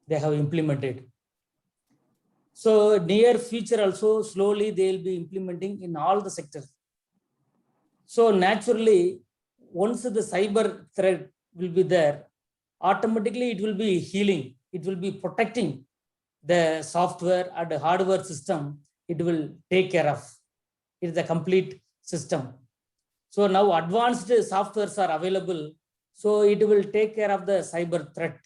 B: they have implemented. So near future also slowly they will be implementing in all the sectors. So naturally, once the cyber threat will be there, automatically it will be healing. It will be protecting the software and the hardware system. It will take care of. It is a complete system. So now advanced softwares are available. So it will take care of the cyber threat.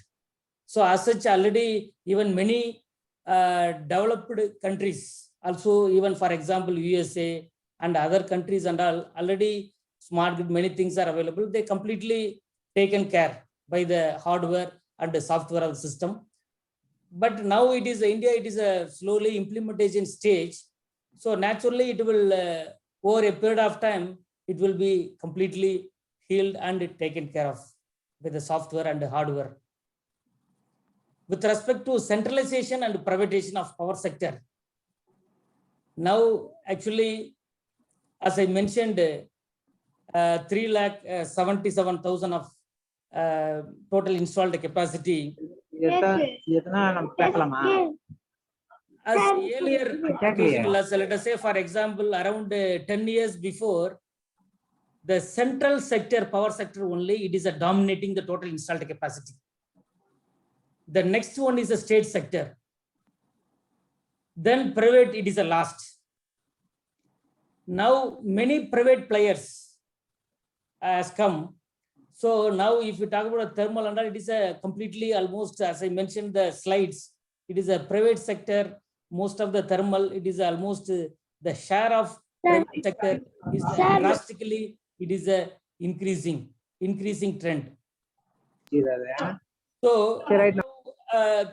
B: So as such, already even many developed countries, also even for example USA and other countries and all, already smart grid, many things are available. They completely taken care by the hardware and the software of the system. But now it is India, it is a slowly implementation stage. So naturally it will over a period of time, it will be completely healed and taken care of with the software and the hardware. With respect to centralization and privatization of power sector, now actually, as I mentioned, 3,77,000 of total installed capacity. As earlier, let us say, for example, around 10 years before, the central sector, power sector only, it is a dominating the total installed capacity. The next one is the state sector. Then private, it is the last. Now many private players has come. So now if you talk about a thermal and all, it is a completely almost, as I mentioned the slides, it is a private sector. Most of the thermal, it is almost the share of private sector is drastically, it is a increasing trend. So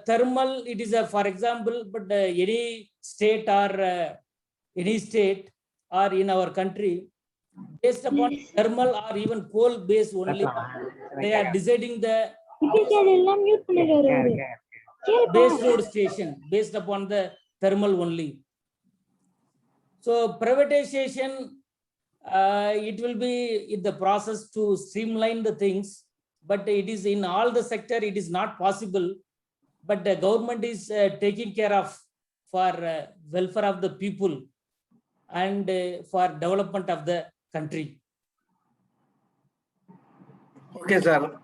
B: thermal, it is a, for example, but any state or in our country, based upon thermal or even coal base only, they are deciding the base load station based upon the thermal only. So privatization, it will be in the process to streamline the things, but it is in all the sector, it is not possible. But the government is taking care of for welfare of the people and for development of the country.
A: Okay, sir.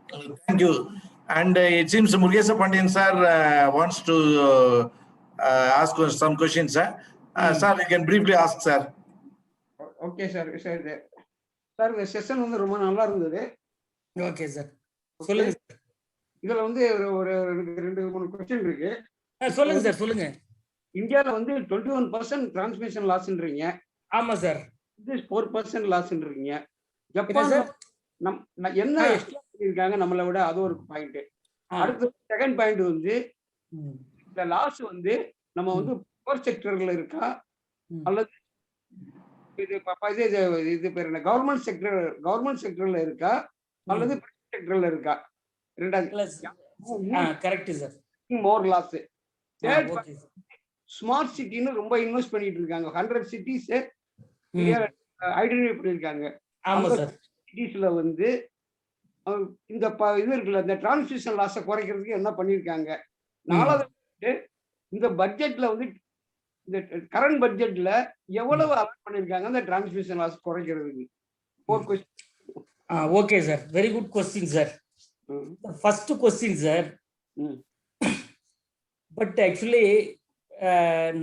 A: Thank you. And it seems Murugesh Pandian sir wants to ask some questions, sir. Sir, you can briefly ask, sir.
C: Okay, sir. Sir, இந்த session வந்து ரொம்ப நல்லா இருந்தது.
B: Okay sir, சொல்லுங்க.
C: இதுல வந்து ஒரு 2-3 question இருக்கு.
B: சொல்லுங்க சார், சொல்லுங்க.
C: இந்தியால வந்து 21% டிரான்ஸ்மிஷன் லாஸ்ன்றீங்க.
B: ஆமா சார்.
C: இது 4% லாஸ்ன்றீங்க. ஜப்பான் என்ன எக்ஸ்ட்ரா பண்ணிருக்காங்க நம்மள விட, அது ஒரு பாயிண்ட். அடுத்து செகண்ட் பாயிண்ட் வந்து இந்த லாஸ் வந்து நம்ம வந்து பவர் செக்டர்ல இருக்கா அல்லது இது பேர் என்ன கவர்மெண்ட் செக்டர்ல இருக்கா அல்லது பிரைவேட் செக்டர்ல இருக்கா? ரெண்டாவது
B: கரெக்ட் சார்,
C: மோர் லாஸ். ஸ்மார்ட் சிட்டின்னு ரொம்ப இன்வெஸ்ட் பண்ணிட்டு இருக்காங்க. 100 சிட்டிஸ் ஐடென்டிஃபை பண்ணிருக்காங்க.
B: ஆமா சார்.
C: சிட்டிஸ்ல வந்து இந்த இது இருக்குல்ல, இந்த டிரான்ஸ்மிஷன் லாஸை குறைக்கிறதுக்கு என்ன பண்ணிருக்காங்க? நாலாவது இந்த பட்ஜெட்ல வந்து இந்த கரண்ட் பட்ஜெட்ல எவ்வளவு அலாட் பண்ணிருக்காங்க இந்த டிரான்ஸ்மிஷன் லாஸ் குறைக்கிறதுக்கு? 4 question.
B: Okay sir, very good question sir. First question sir, but actually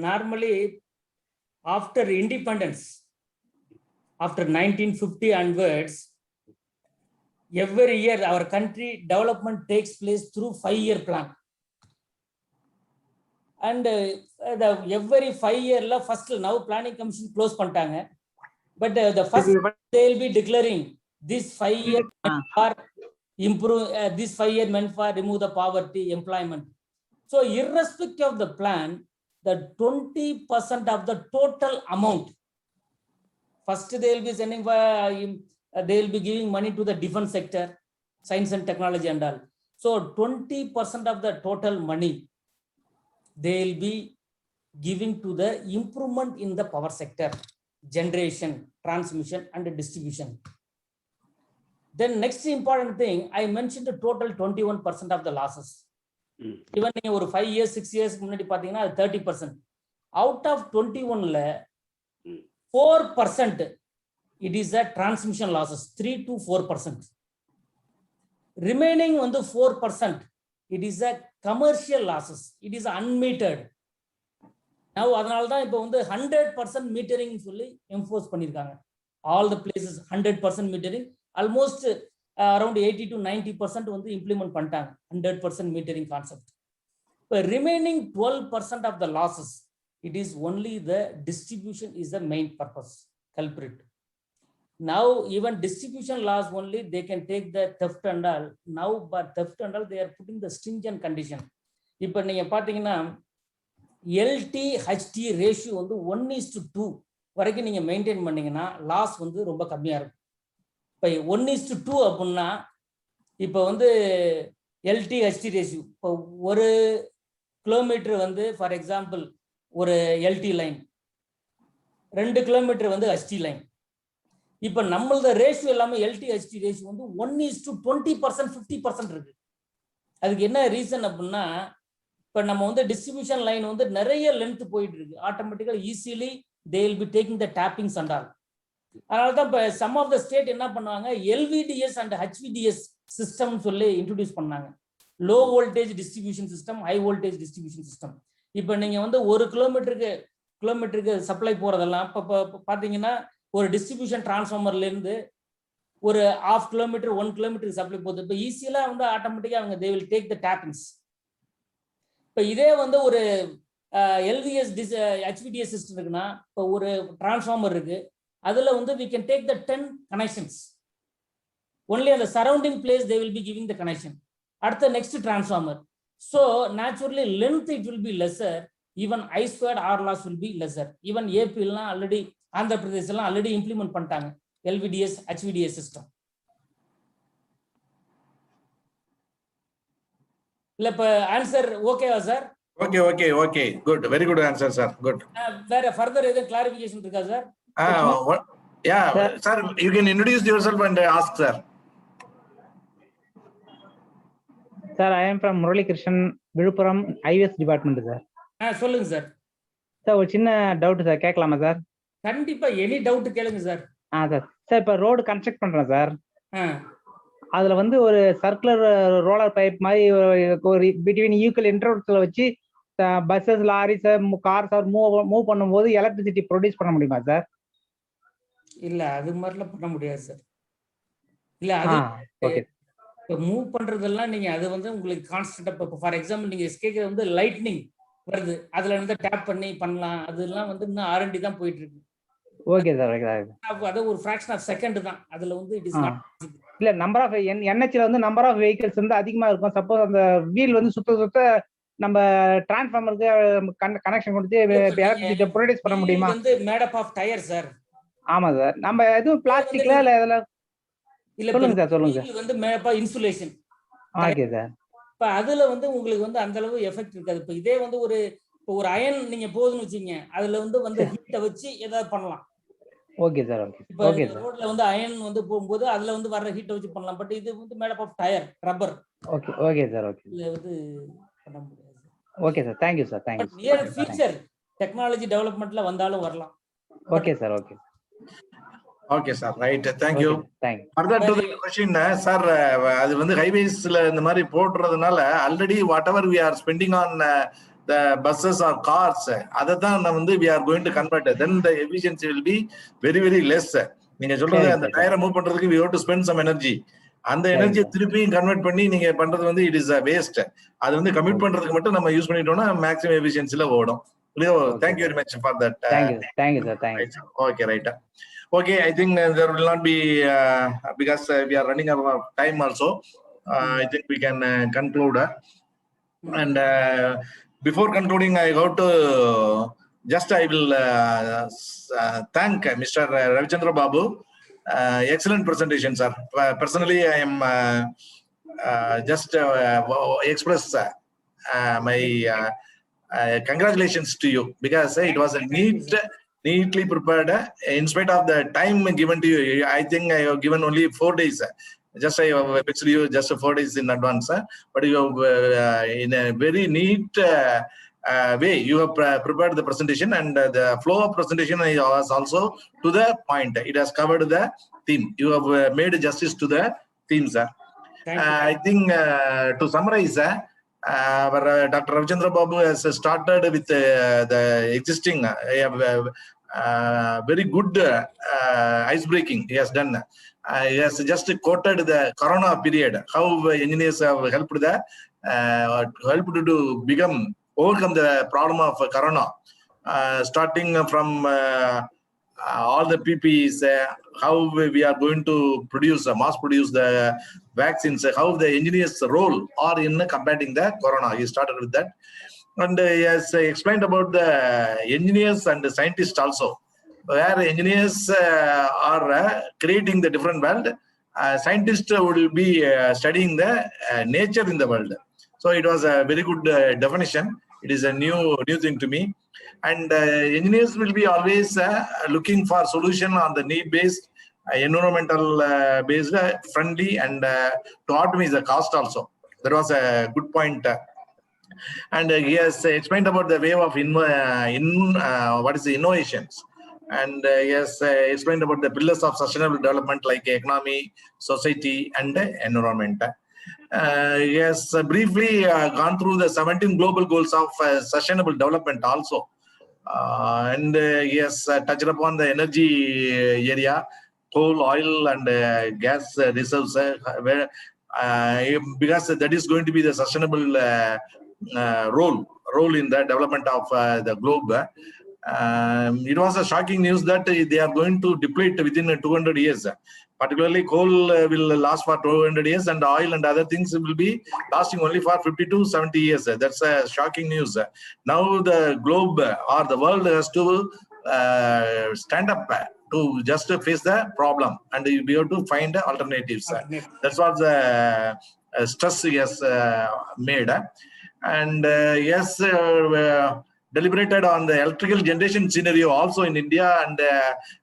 B: normally after independence, after 1950 onwards, every year our country development takes place through 5-year plan. And every 5 year la first now planning commission close பண்ணிட்டாங்க. But the first they will be declaring this 5 year for improve, this 5 year meant for remove the poverty, employment. So irrespective of the plan, the 20% of the total amount, first they will be sending for they will be giving money to the defense sector, science and technology and all. So 20% of the total money they will be giving to the improvement in the power sector, generation, transmission and distribution. Then next important thing, I mentioned the total 21% of the losses. Even நீங்க ஒரு 5 years 6 years முன்னாடி பாத்தீங்கன்னா 30%. Out of 21ல 4% it is a transmission losses, 3 to 4%. Remaining வந்து 4% it is a commercial losses, it is unmetered. Now அதனால தான் இப்போ வந்து 100% metering சொல்லி enforce பண்ணிருக்காங்க. All the places 100% metering, almost around 80 to 90% வந்து implement பண்ணிட்டாங்க 100% metering concept. But remaining 12% of the losses, it is only the distribution is the main purpose culprit. Now even distribution loss only they can take the theft and all. Now but theft and all they are putting the stringent condition. இப்போ நீங்க பாத்தீங்கன்னா LT/HT ratio வந்து 1:2 வரைக்கும் நீங்க maintain பண்ணீங்கன்னா loss வந்து ரொம்ப கம்மியா இருக்கும். இப்போ 1:2 அப்படின்னா இப்போ வந்து LT/HT ரேஷியோ, இப்போ 1 கிலோமீட்டர் வந்து ஃபார் எக்ஸாம்பிள் ஒரு LT லைன், 2 கிலோமீட்டர் வந்து HT லைன். இப்போ நம்மளோட ரேஷியோ எல்லாமே LT/HT ரேஷியோ வந்து 1:20%, 50% இருக்கு. அதுக்கு என்ன ரீசன் அப்படின்னா, இப்போ நம்ம வந்து டிஸ்ட்ரிபியூஷன் லைன் வந்து நிறைய லென்த் போயிட்டு இருக்கு, ஆட்டோமேட்டிக்கா easily they will be taking the tappings and all. அதனால தான் இப்போ சம் ஆஃப் த ஸ்டேட் என்ன பண்ணுவாங்க, LVDS and HVDS சிஸ்டம் சொல்லி இன்ட்ரோடியூஸ் பண்ணாங்க. Low voltage distribution system, high voltage distribution system. இப்போ நீங்க வந்து 1 கிலோமீட்டருக்கு சப்ளை போறதெல்லாம் இப்போ பாத்தீங்கன்னா ஒரு டிஸ்ட்ரிபியூஷன் டிரான்ஸ்ஃபார்மர்ல இருந்து ஒரு 1/2 கிலோமீட்டர் 1 கிலோமீட்டருக்கு சப்ளை போகுது. இப்போ ஈஸியா வந்து ஆட்டோமேட்டிக்கா அவங்க they will take the tappings. இப்போ இதே வந்து ஒரு LVS HVDS சிஸ்டம் இருக்குன்னா, இப்போ ஒரு டிரான்ஸ்ஃபார்மர் இருக்கு, அதுல வந்து we can take the 10 connections. Only on the surrounding place they will be giving the connection. At the next transformer. So naturally length it will be lesser, even I squared R loss will be lesser. Even AP already Andhra Pradesh already implement பண்ணிட்டாங்க LVDS HVDS system. இல்ல இப்ப answer ஓகேவா sir?
A: Okay. Good. Very good answer, sir. Good.
B: வேற further ஏதாவது clarification இருக்கா sir?
A: Yeah, sir, you can introduce yourself and ask, sir.
D: Sir, I am from Murali Krishnan, Viluppuram IVS department, sir.
B: சொல்லுங்க sir.
D: Sir ஒரு சின்ன doubt sir, கேட்கலாமா sir?
B: கண்டிப்பா any doubt கேளுங்க sir.
D: Sir இப்போ road construct பண்றேன் sir. அதுல வந்து ஒரு சர்க்குலர் ரோலர் பைப் மாதிரி ஒரு பிட்வீன் ஈக்குவல் இன்டர்வல்ஸ்ல வச்சு பஸ்ஸஸ், லாரிஸ், கார்ஸ் மூவ் பண்ணும்போது எலக்ட்ரிசிட்டி ப்ரொடியூஸ் பண்ண முடியுமா சார்?
B: இல்ல அது மாதிரிலாம் பண்ண முடியாது சார். இல்ல அது மூவ் பண்றதெல்லாம் நீங்க அது வந்து உங்களுக்கு கான்ஸ்டன்டா, இப்போ ஃபார் எக்ஸாம்பிள் நீங்க கேட்கறது வந்து லைட்னிங் வருது, அதுல இருந்து டேப் பண்ணி பண்ணலாம், அதெல்லாம் வந்து இன்னும் R&D தான் போயிட்டு இருக்கு.
D: Okay sir.
B: அது ஒரு ஃபிராக்ஷன் ஆஃப் செகண்ட் தான், அதுல வந்து இட் இஸ் நாட்.
D: இல்ல நம்பர் ஆஃப் NHல வந்து நம்பர் ஆஃப் வெஹிக்கிள்ஸ் வந்து அதிகமா இருக்கும். சப்போஸ் அந்த வீல் வந்து சுத்த நம்ம டிரான்ஸ்ஃபார்மருக்கு கனெக்ஷன் கொடுத்து எலக்ட்ரிசிட்டி ப்ரொடியூஸ் பண்ண முடியுமா?
B: வந்து made up of tyre sir.
D: ஆமா சார். நம்ம எதுவும் பிளாஸ்டிக்ல இல்ல இதெல்லாம்
B: இல்ல சொல்லுங்க சார். வந்து made up insulation.
D: Okay sir.
B: இப்ப அதுல வந்து உங்களுக்கு வந்து அந்த அளவு எஃபெக்ட் இருக்காது. இப்ப இதே வந்து ஒரு அயன் நீங்க போதுன்னு வச்சீங்க, அதுல வந்து ஹீட்டை வச்சு ஏதாவது பண்ணலாம்.
D: Okay sir.
B: Okay sir. ரோட்ல வந்து அயன் வந்து போகும்போது அதுல வந்து வர்ற ஹீட்டை வச்சு பண்ணலாம். பட் இது வந்து made up of tyre, rubber.
D: Okay sir.
B: இது வந்து பண்ண முடியாது.
D: Okay sir. Thank you sir. Thank you.
B: Near future technology டெவலப்மென்ட்ல வந்தாலும் வரலாம்.
D: Okay sir.
A: Okay, sir. Right. Thank you.
D: Thank you.
A: Further to the question, sir, அது வந்து ஹைவேஸ்ல இந்த மாதிரி போடுறதுனால already whatever we are spending on the buses or cars, அதை தான் வந்து we are going to convert. Then the efficiency will be very, very less. நீங்க சொல்றது அந்த டயரை மூவ் பண்றதுக்கு we have to spend some energy. அந்த எனர்ஜியை திருப்பியும் கன்வெர்ட் பண்ணி நீங்க பண்றது வந்து இட் இஸ் வேஸ்ட். அது வந்து கமிட் பண்றதுக்கு மட்டும் நம்ம யூஸ் பண்ணிட்டோம்னா மேக்ஸிமம் எஃபிஷியன்சில ஓடும். Thank you very much for that.
D: Thank you, sir. Thank you.
A: Okay, right. Okay, I think there will not be because we are running out of time also. I think we can conclude. And before concluding, I got to I will thank Mr. Ravichandra Babu Excellent presentation, sir. Personally, I am just express my congratulations to you, because it was a neatly prepared. In spite of the time given to you, I think I have given only 4 days. Just I have fixed you just 4 days in advance, but you have in a very neat way you have prepared the presentation, and the flow of presentation was also to the point. It has covered the theme. You have made justice to the theme, sir. I think to summarize, our Dr. Ravichandra Babu has started with the existing very good ice breaking he has done. He has just quoted the Corona period, how engineers have helped to overcome the problem of Corona, starting from all the PPEs, how we are going to mass produce the vaccines, how the engineers' role are in combating the Corona. He started with that. And he has explained about the engineers and the scientists also, where engineers are creating the different world. Scientists will be studying the nature in the world. So it was a very good definition. It is a new thing to me. And engineers will be always looking for solution on the need-based, environmental based, friendly, and to optimize the cost also. That was a good point. And he has explained about the way of innovations. And he has explained about the pillars of sustainable development, like economy, society, and environment. He has briefly gone through the 17 global goals of sustainable development also. And he has touched upon the energy area, coal, oil, and gas reserves, where because that is going to be the sustainable role in the development of the globe. It was a shocking news that they are going to deplete within 200 years. Particularly, coal will last for 200 years, and oil and other things will be lasting only for 50 to 70 years. That's a shocking news. Now the globe or the world has to stand up to just face the problem, and you'll be able to find alternatives. That's what the stress he has made. And yes, deliberated on the electrical generation scenario also in India, and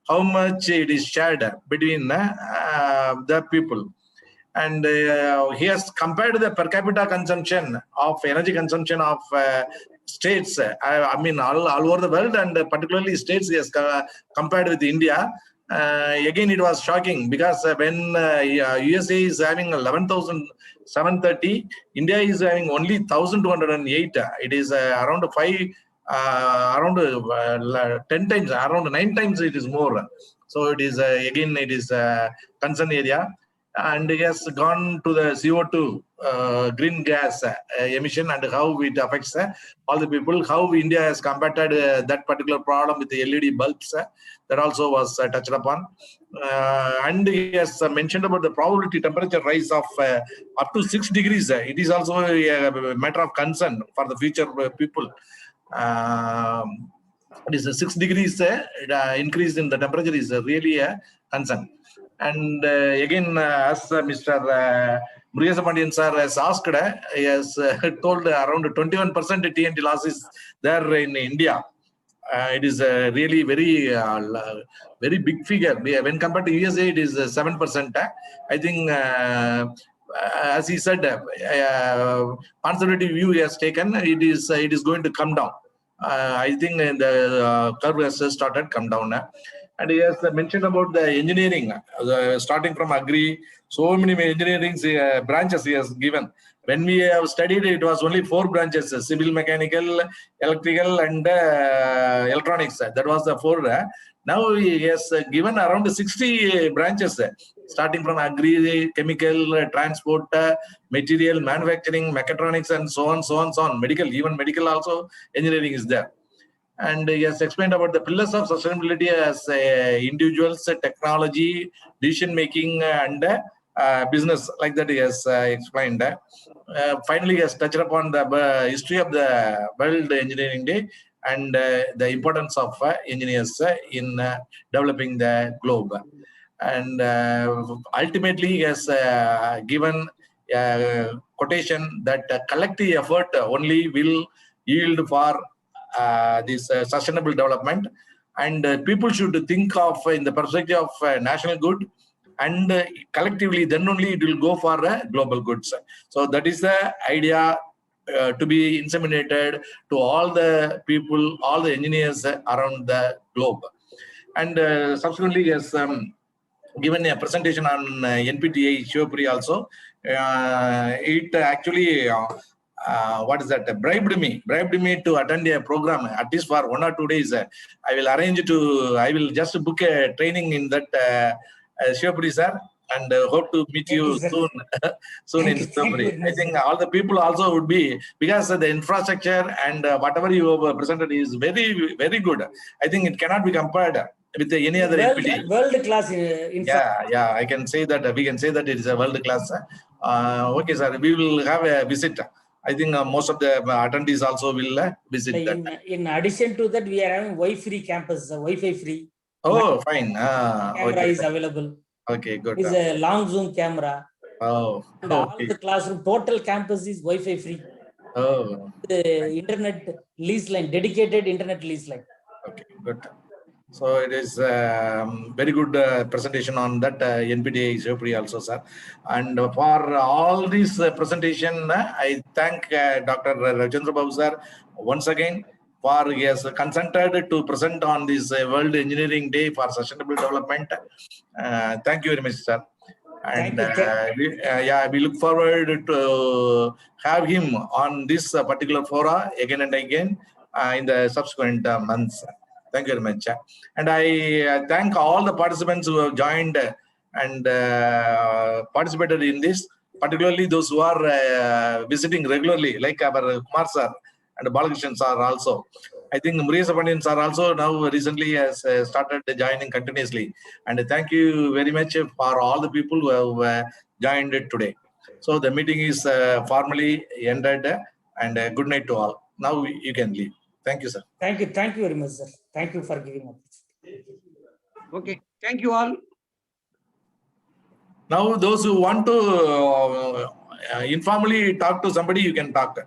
A: how much it is shared between the people. And he has compared the per capita consumption of energy consumption of states, I mean all over the world, and particularly states he has compared with India. Again, it was shocking, because when USA is having 11,730, India is having only 1,208. It is around 10 times, around 9 times it is more. So it is again, it is a concern area. And it has gone to the CO2 green gas emission, and how it affects all the people, how India has combated that particular problem with the LED bulbs. That also was touched upon. And he has mentioned about the probability temperature rise of up to 6 degrees. It is also a matter of concern for the future people. It is a 6 degrees increase in the temperature is really a concern. And again, as Mr. Murugesan Pandian sir has asked, he has told around 21% TNT losses there in India. It is really very big figure. When compared to USA, it is 7%. I think, as he said, conservative view he has taken. It is going to come down. I think the curve has started come down. And he has mentioned about the engineering, starting from agri. So many engineering branches he has given. When we have studied, it was only 4 branches: civil, mechanical, electrical, and electronics. That was the 4. Now he has given around 60 branches, starting from agri, chemical, transport, material, manufacturing, mechatronics, and so on. Medical, even medical also, engineering is there. And he has explained about the pillars of sustainability as individuals, technology, decision making, and business. Like that, he has explained. Finally, he has touched upon the history of the World Engineering Day and the importance of engineers in developing the globe. and ultimately he has given a quotation that collective effort only will yield for this sustainable development, and people should think of in the perspective of national good, and collectively then only it will go for global goods. So that is the idea to be inseminated to all the people, all the engineers around the globe. And subsequently he has given a presentation on NPTI Shivapuri also. It actually what is that, bribed me to attend a program at least for 1 or 2 days. I will just book a training in that Shivapuri, sir, and hope to meet you soon in Shivapuri. I think all the people also would be, because the infrastructure and whatever you have presented is very, very good. I think it cannot be compared with any other NPT.
B: World class.
A: Yeah, I can say that, we can say that it is a world class. Okay, sir, we will have a visit. I think most of the attendees also will visit that.
B: In addition to that, we are having Wi-Fi campus, Wi-Fi free.
A: Oh, fine.
B: Camera is available.
A: Okay, good.
B: It's a long zoom camera.
A: Oh,
B: and all the classroom, total campus is Wi-Fi free.
A: Oh.
B: The internet lease line, dedicated internet lease line.
A: Okay, good. So it is very good presentation on that NPTI Shivapuri also, sir. And for all this presentation, I thank Dr. Ravichandra Babu, sir, once again, for he has consented to present on this World Engineering Day for Sustainable Development. Thank you very much, sir. And we look forward to have him on this particular fora again and again in the subsequent months. Thank you very much. And I thank all the participants who have joined and participated in this, particularly those who are visiting regularly, like our Kumar sir and Balakrishnan sir also. I think Murugesh Pandian sir also now recently has started joining continuously. And thank you very much for all the people who have joined today. So the meeting is formally ended, and good night to all. Now you can leave. Thank you, sir.
B: Thank you very much, sir. Thank you for giving up.
C: Okay, thank you all.
A: Now, those who want to informally talk to somebody, you can talk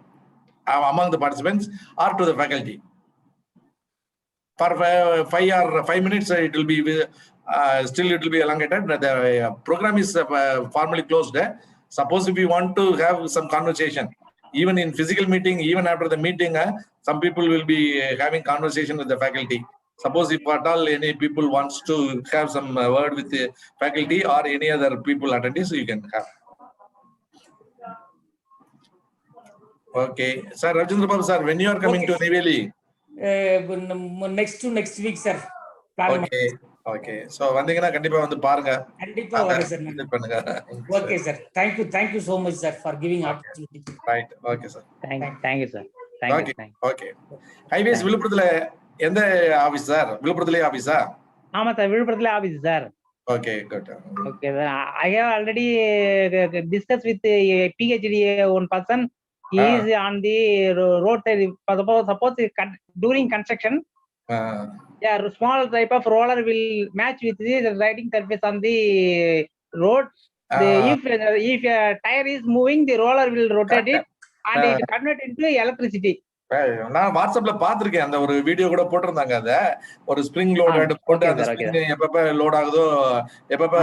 A: among the participants or to the faculty. For 5 minutes, it will be still it will be elongated. The program is formally closed. Suppose if you want to have some conversation, even in physical meeting, even after the meeting, some people will be having conversation with the faculty. Suppose if at all any people wants to have some word with the faculty or any other people attendees, you can have. Okay, sir, Ravichandra Babu sir, when you are coming to Neyveli?
B: Next week, sir.
A: Okay. So vandinga kandipa vandu paarenga.
B: Kandipa varu sir. Okay, sir. Thank you so much, sir, for giving opportunity.
A: Right. Okay, sir.
D: Thank you, sir.
A: Okay. Highways Vilupurathula endha office, sir? Vilupurathula office, sir?
D: Ama sir, Vilupurathula office, sir.
A: Okay, good.
D: Okay, sir. I have already discussed with the PhD one person. He is on the roadside. Suppose during construction, small type of roller will match with the riding surface on the road. If a tire is moving, the roller will rotate it and it convert into electricity.
A: நான் வாட்ஸ்அப்ல பாத்திருக்கேன், அந்த ஒரு video கூட போட்டிருந்தாங்க. அத ஒரு spring load போட்டு அந்த ஸ்ப்ரிங் எப்பப்ப லோட் ஆகுதோ எப்பப்ப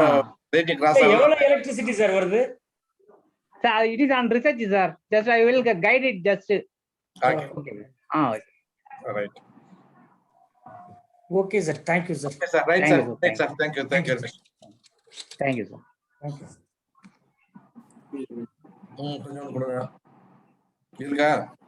A: பிரேக் கிராஸ் ஆகுதோ.
B: எவ்வளவு எலக்ட்ரிசிட்டி சார் வருது?
D: Sir, it is on research, sir. Just I will guide it just.
A: Okay. Right.
B: Okay, sir. Thank you, sir.
A: Okay, sir. Right, sir. Thanks, sir. Thank you very much.
D: Thank you, sir.
A: Thank you.